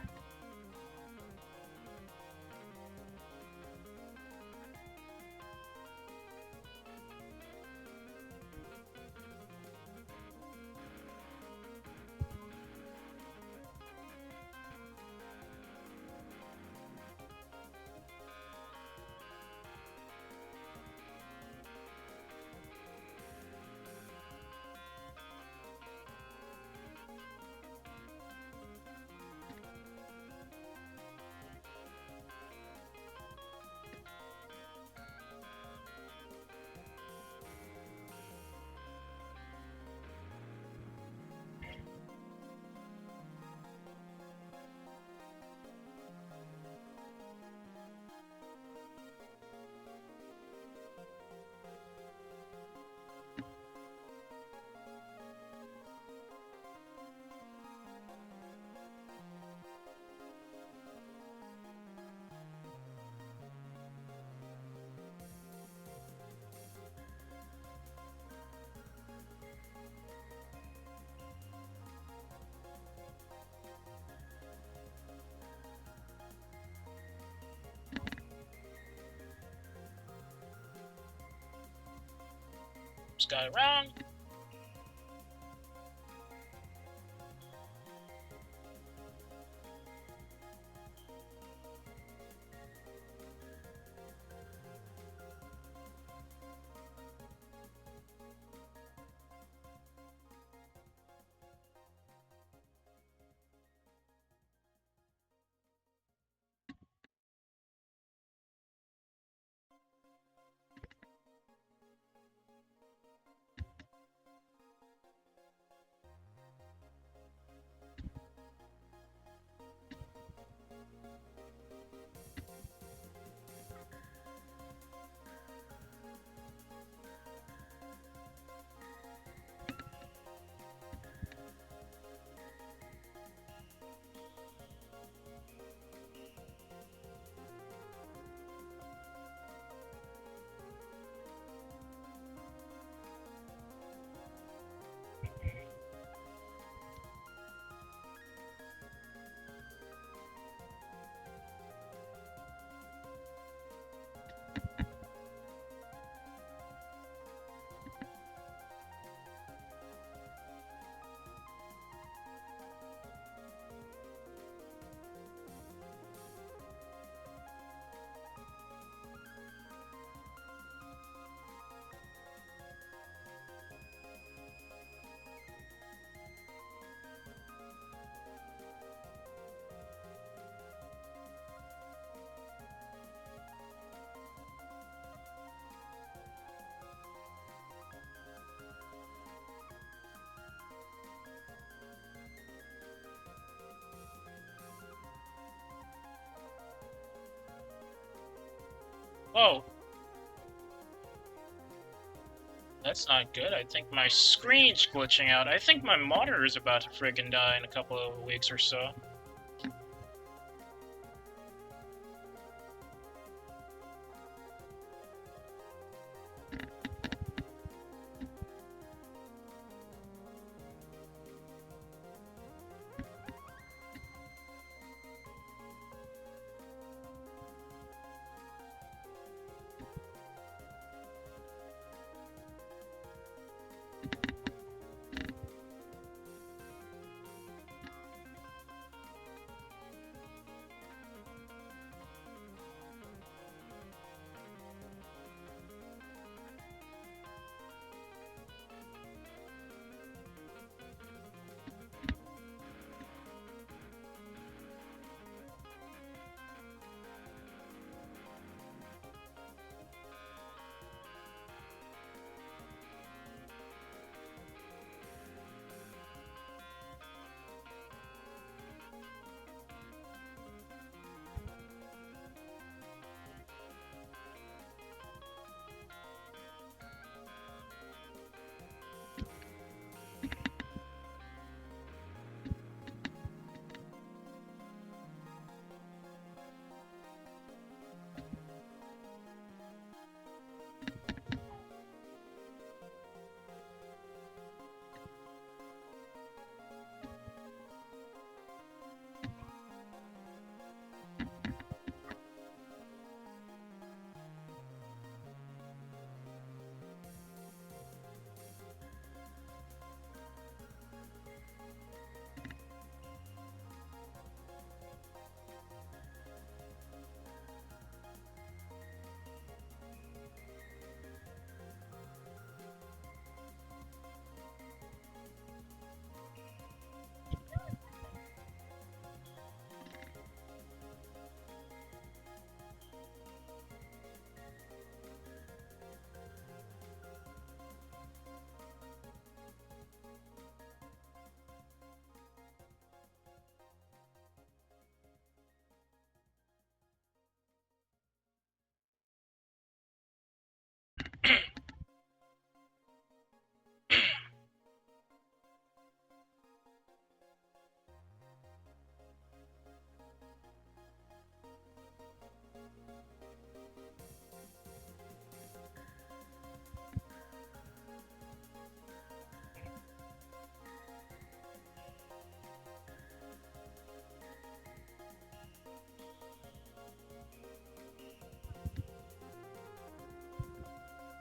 Just got it wrong. Whoa. That's not good. I think my screen's glitching out. I think my monitor is about to friggin' die in a couple of weeks or so.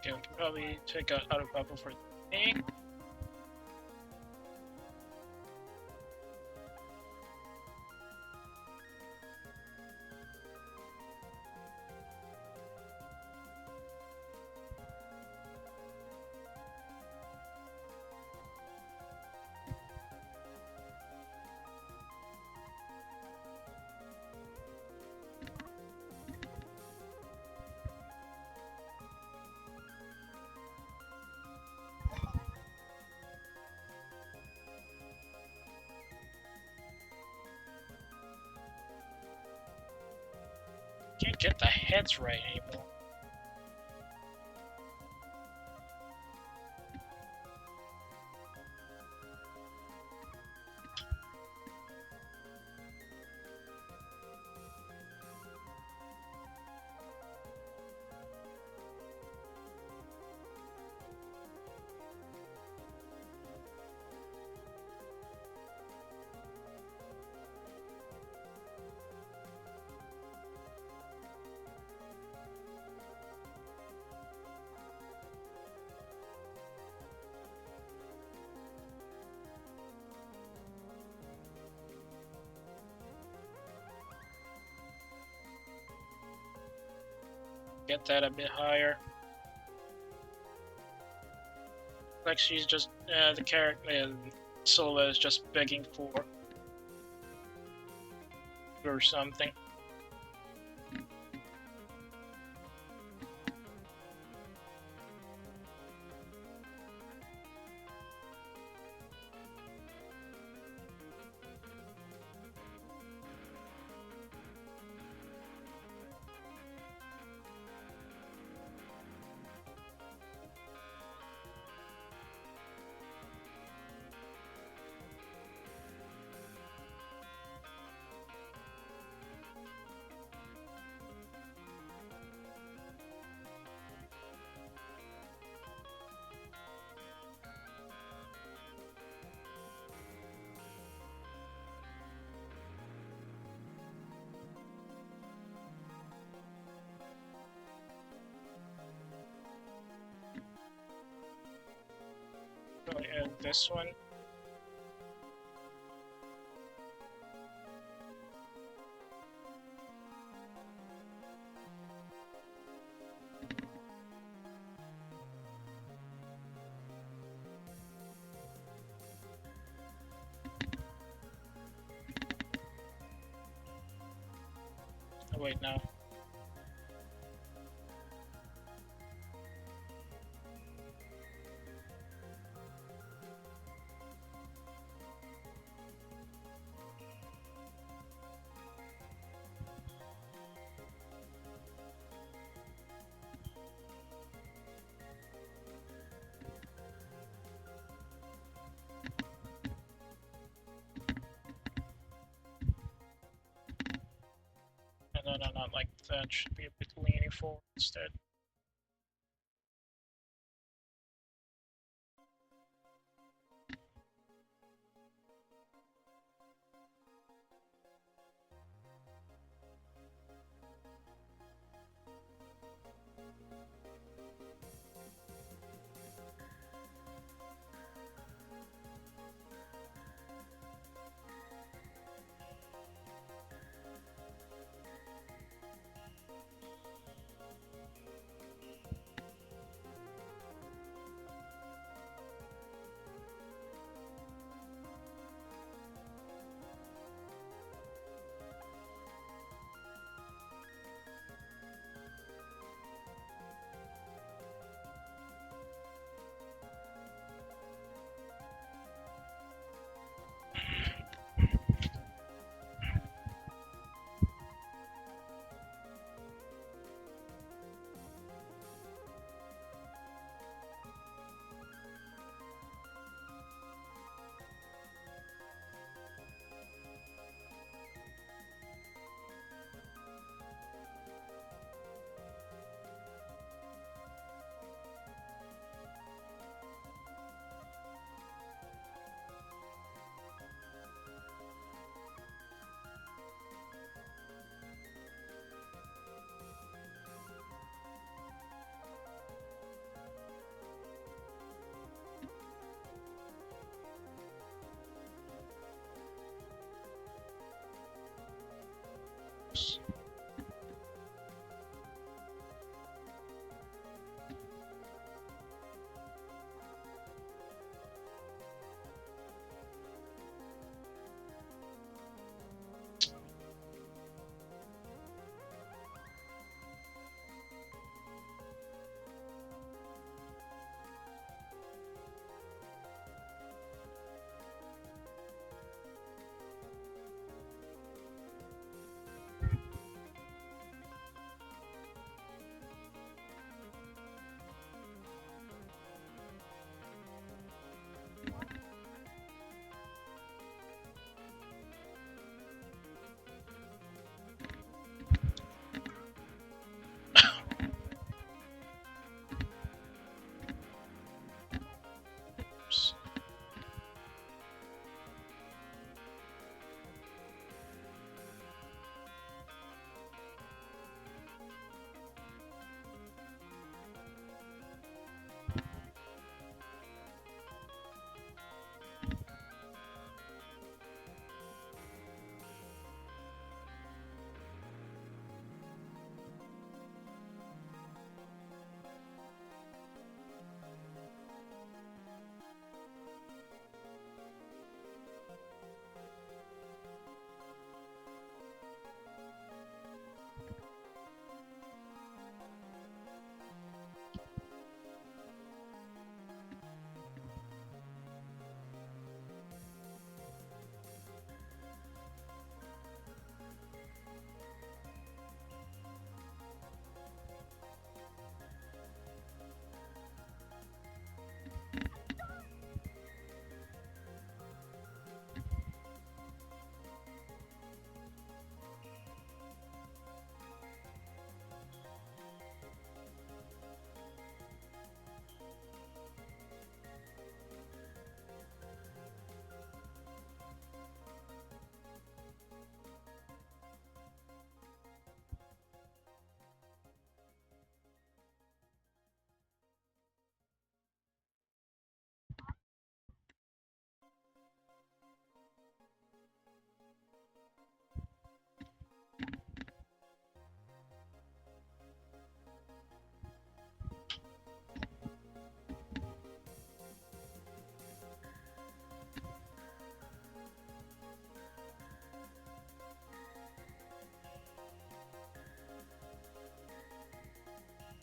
Okay, we can probably take out auto bubble for the thing. Can't get the heads right anymore. Get that a bit higher. Like she's just the character Silva is just begging for or something. this one. Oh, wait, no. No, not like that. Should be a bit leaning forward instead.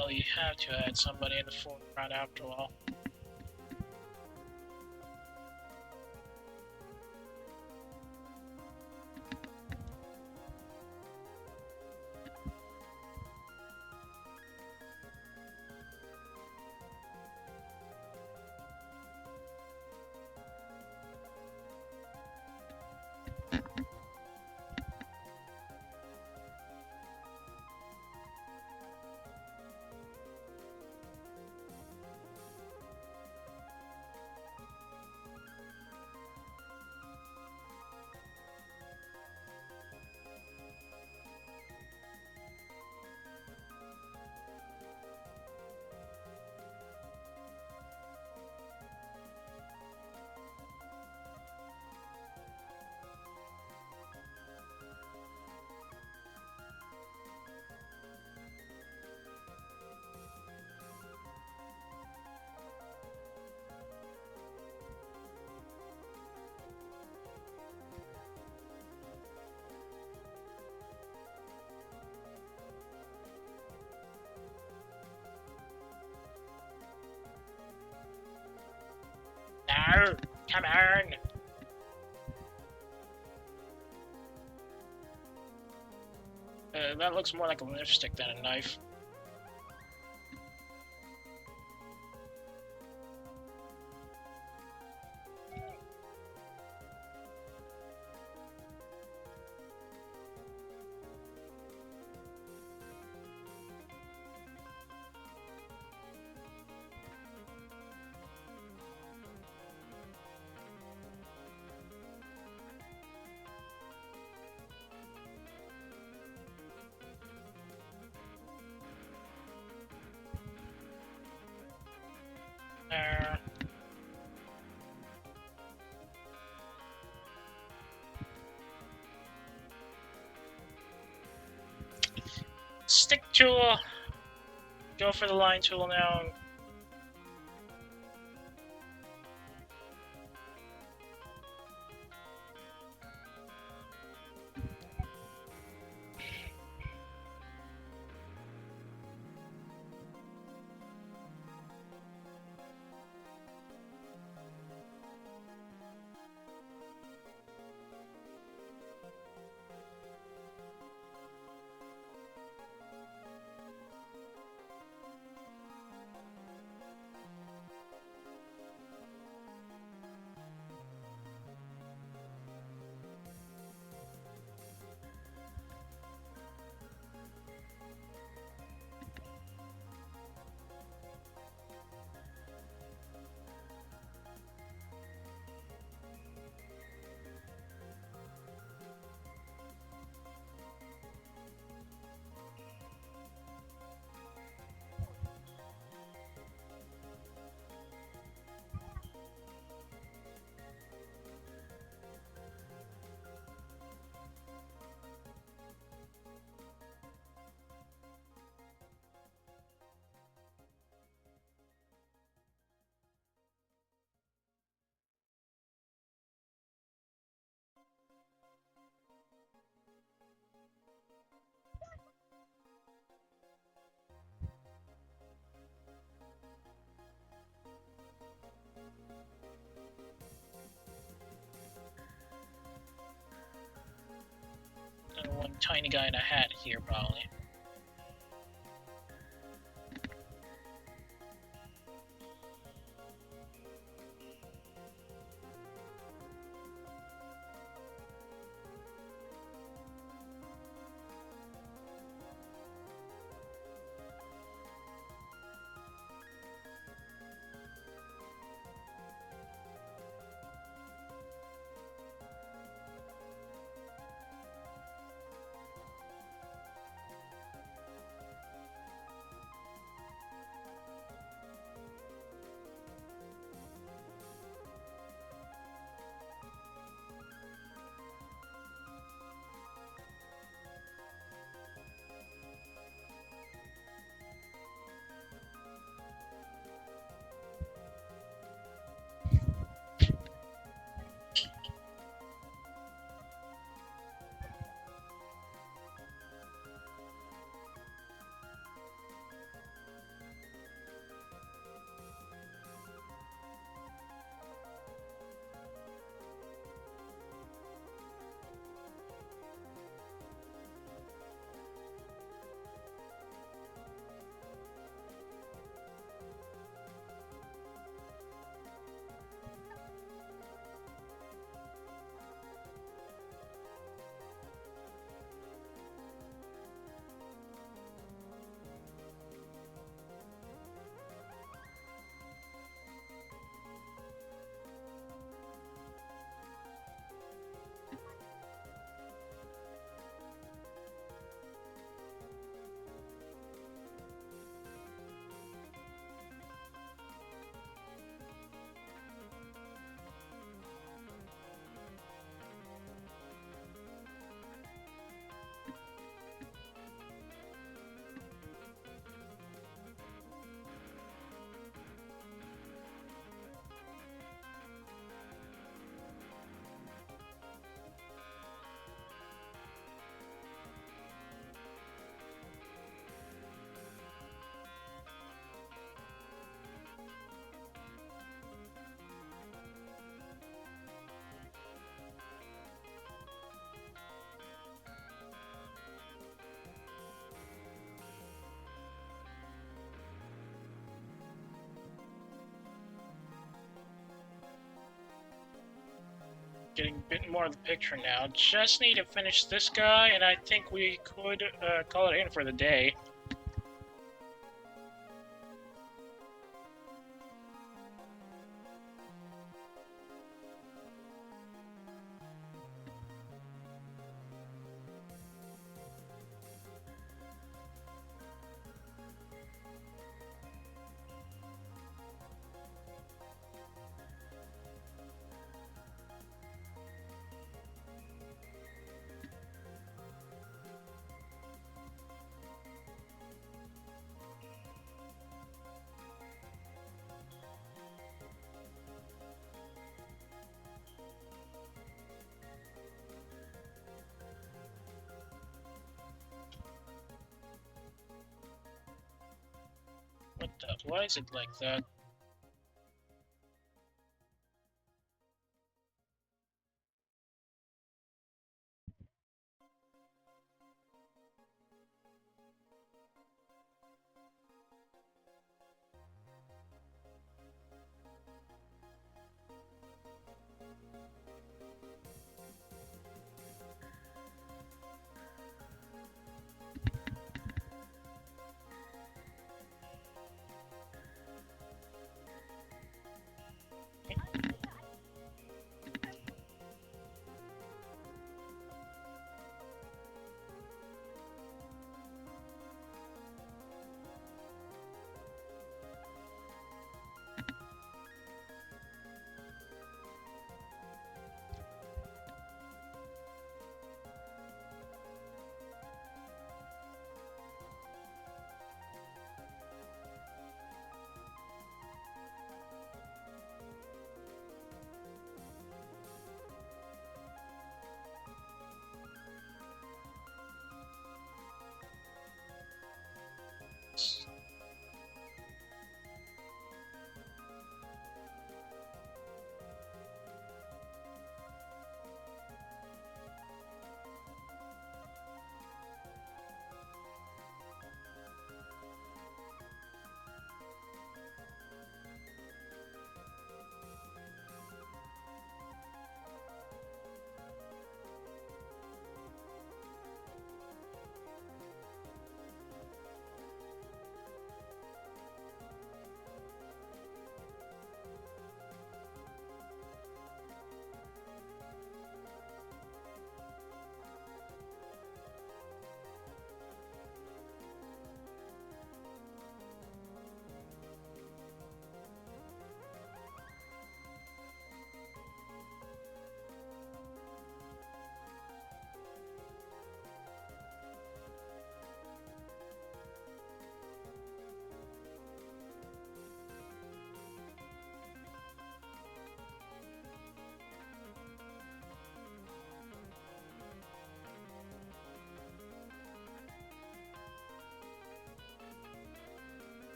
Well, you have to add somebody in the foreground after all. No! Come on! That looks more like a lipstick than a knife. Stick tool. Go for the line tool now. One tiny guy in a hat here, probably. getting a bit more of the picture now. Just need to finish this guy, and I think we could call it in for the day. What the? Why is it like that?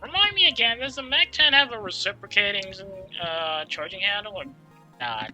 Remind me again, does the Mac 10 have a reciprocating charging handle or not?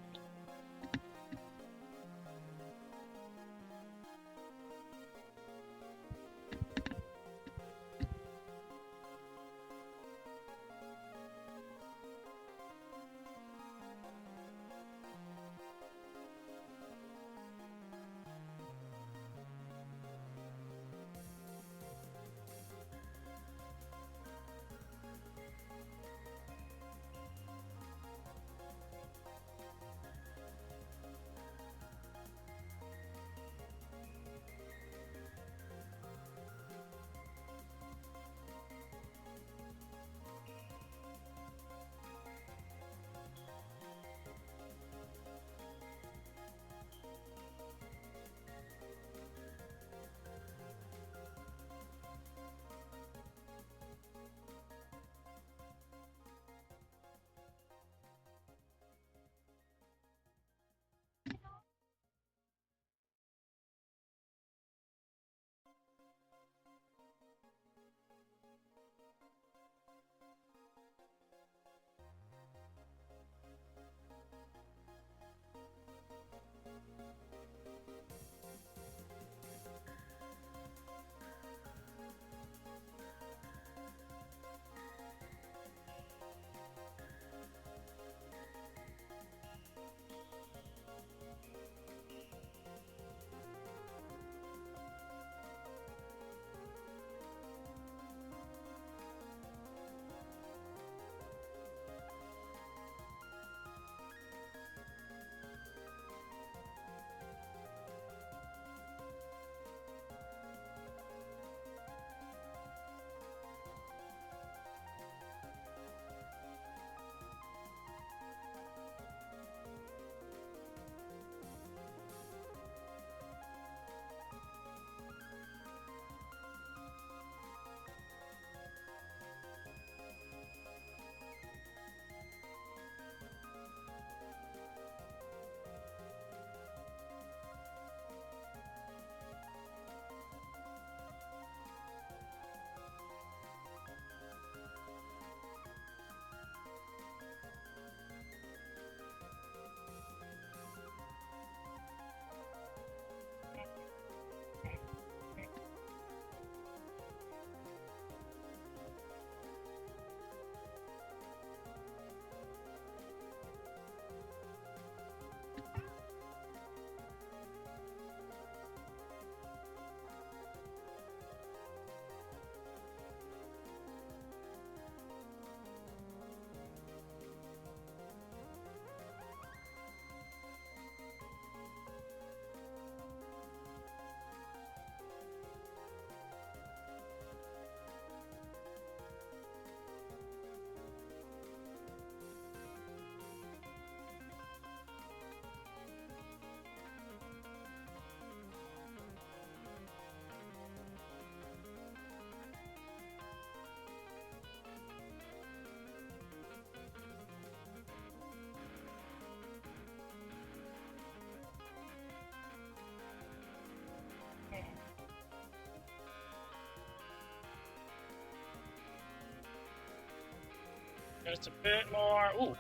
Just a bit more. Ooh,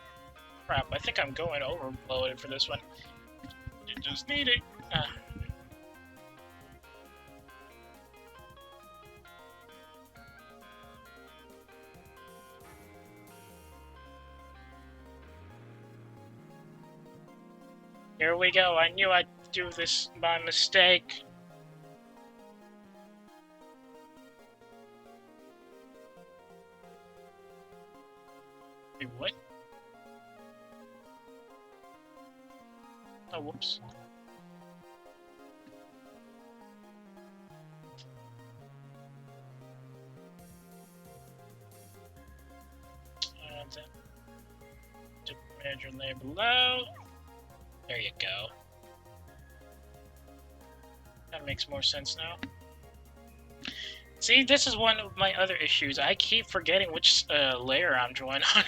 crap. I think I'm going overloaded for this one. You just need it. Here we go. I knew I'd do this by mistake. Wait, what? Oh, whoops. And then to measure layer below. There you go. That makes more sense now. See, this is one of my other issues. I keep forgetting which layer I'm drawing on.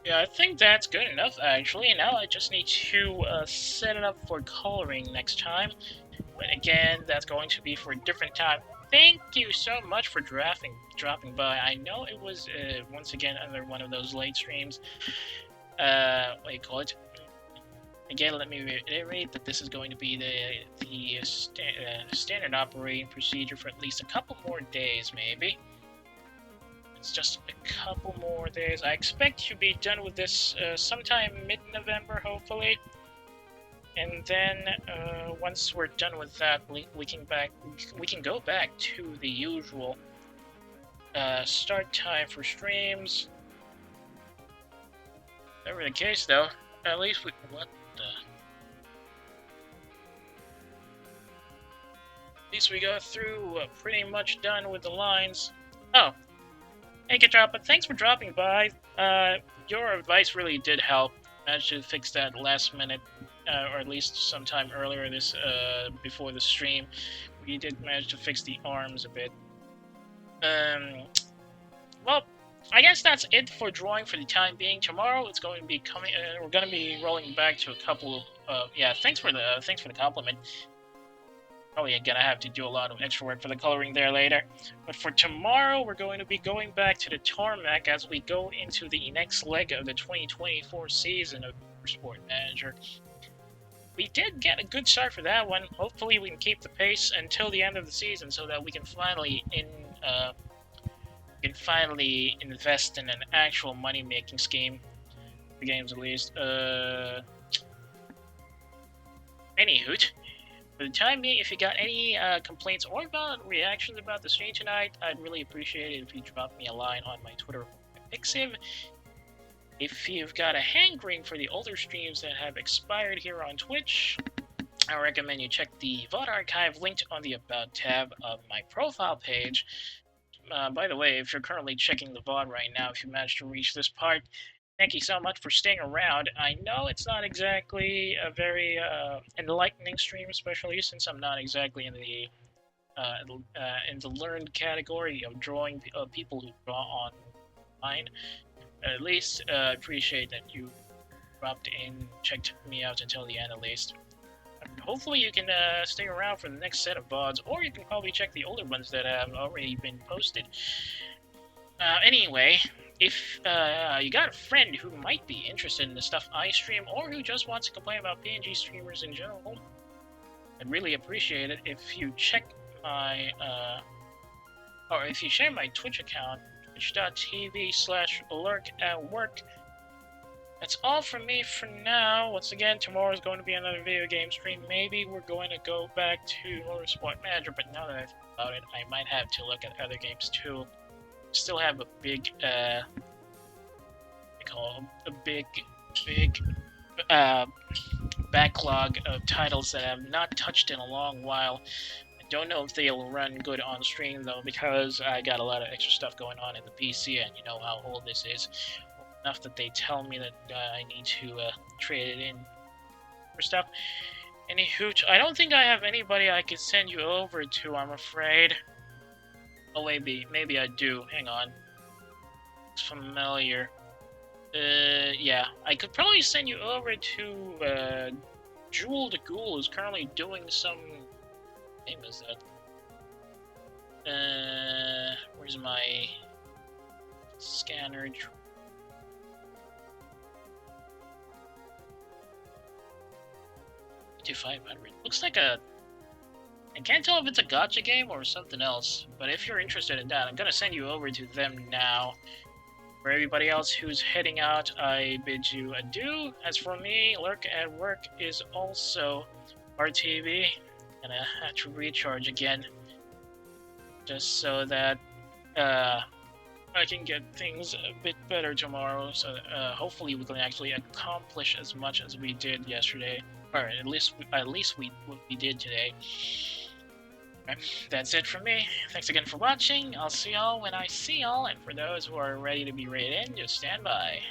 Yeah, I think that's good enough, actually. Now I just need to set it up for coloring next time. But again, that's going to be for a different time. Thank you so much for dropping by. I know it was, once again, another one of those late streams. What do you call it? Again, let me reiterate that this is going to be the standard operating procedure for at least a couple more days, maybe. It's just a couple more days. I expect to be done with this sometime mid-November, hopefully. And then once we're done with that, we can go back to the usual start time for streams. Never the case, though. At least we what the. At least we got through pretty much done with the lines. Oh. Hey, Keyta, but thanks for dropping by. Your advice really did help. Managed to fix that last minute, or at least sometime earlier this before the stream. We did manage to fix the arms a bit. Well, I guess that's it for drawing for the time being. Tomorrow it's going to be coming. We're going to be rolling back to a couple. Yeah, thanks for the compliment. Probably gonna have to do a lot of extra work for the coloring there later. But for tomorrow, we're going to be going back to the tarmac as we go into the next leg of the 2024 season of Sport Manager. We did get a good start for that one. Hopefully, we can keep the pace until the end of the season so that we can finally invest in an actual money-making scheme. The games, at least. Anywho, for the time being, if you got any complaints or about reactions about the stream tonight, I'd really appreciate it if you drop me a line on my Twitter Pixiv. If you've got a hankering for the older streams that have expired here on Twitch, I recommend you check the VOD archive linked on the About tab of my profile page. By the way, if you're currently checking the VOD right now, if you managed to reach this part, thank you so much for staying around. I know it's not exactly a very enlightening stream, especially since I'm not exactly in the learned category of drawing people who draw online. At least appreciate that you dropped in, checked me out until the end at least. Hopefully you can stay around for the next set of VODs, or you can probably check the older ones that have already been posted. Anyway, if you got a friend who might be interested in the stuff I stream, or who just wants to complain about PNG streamers in general, I'd really appreciate it if you check my, or if you share my Twitch account, twitch.tv/lurkatwork. That's all from me for now. Once again, tomorrow is going to be another video game stream. Maybe we're going to go back to Motorsport Manager, but now that I think about it, I might have to look at other games too. Still have a big, backlog of titles that I have not touched in a long while. I don't know if they'll run good on stream though, because I got a lot of extra stuff going on in the PC, and you know how old this is. Enough that they tell me that I need to trade it in for stuff. Anywho, I don't think I have anybody I could send you over to, I'm afraid. Oh, maybe I do. Hang on. It's familiar. Yeah. I could probably send you over to Jewel the Ghoul, who's currently doing some... What name is that? Where's my scanner? 500. Looks like a... I can't tell if it's a gacha game or something else, but if you're interested in that, I'm gonna send you over to them now. For everybody else who's heading out, I bid you adieu. As for me, Lurk at Work is also RTV, and I have to recharge again, just so that I can get things a bit better tomorrow, so hopefully we can actually accomplish as much as we did yesterday. Or at least we did today. Right, that's it from me. Thanks again for watching. I'll see y'all when I see y'all, and for those who are ready to be rated in, just stand by.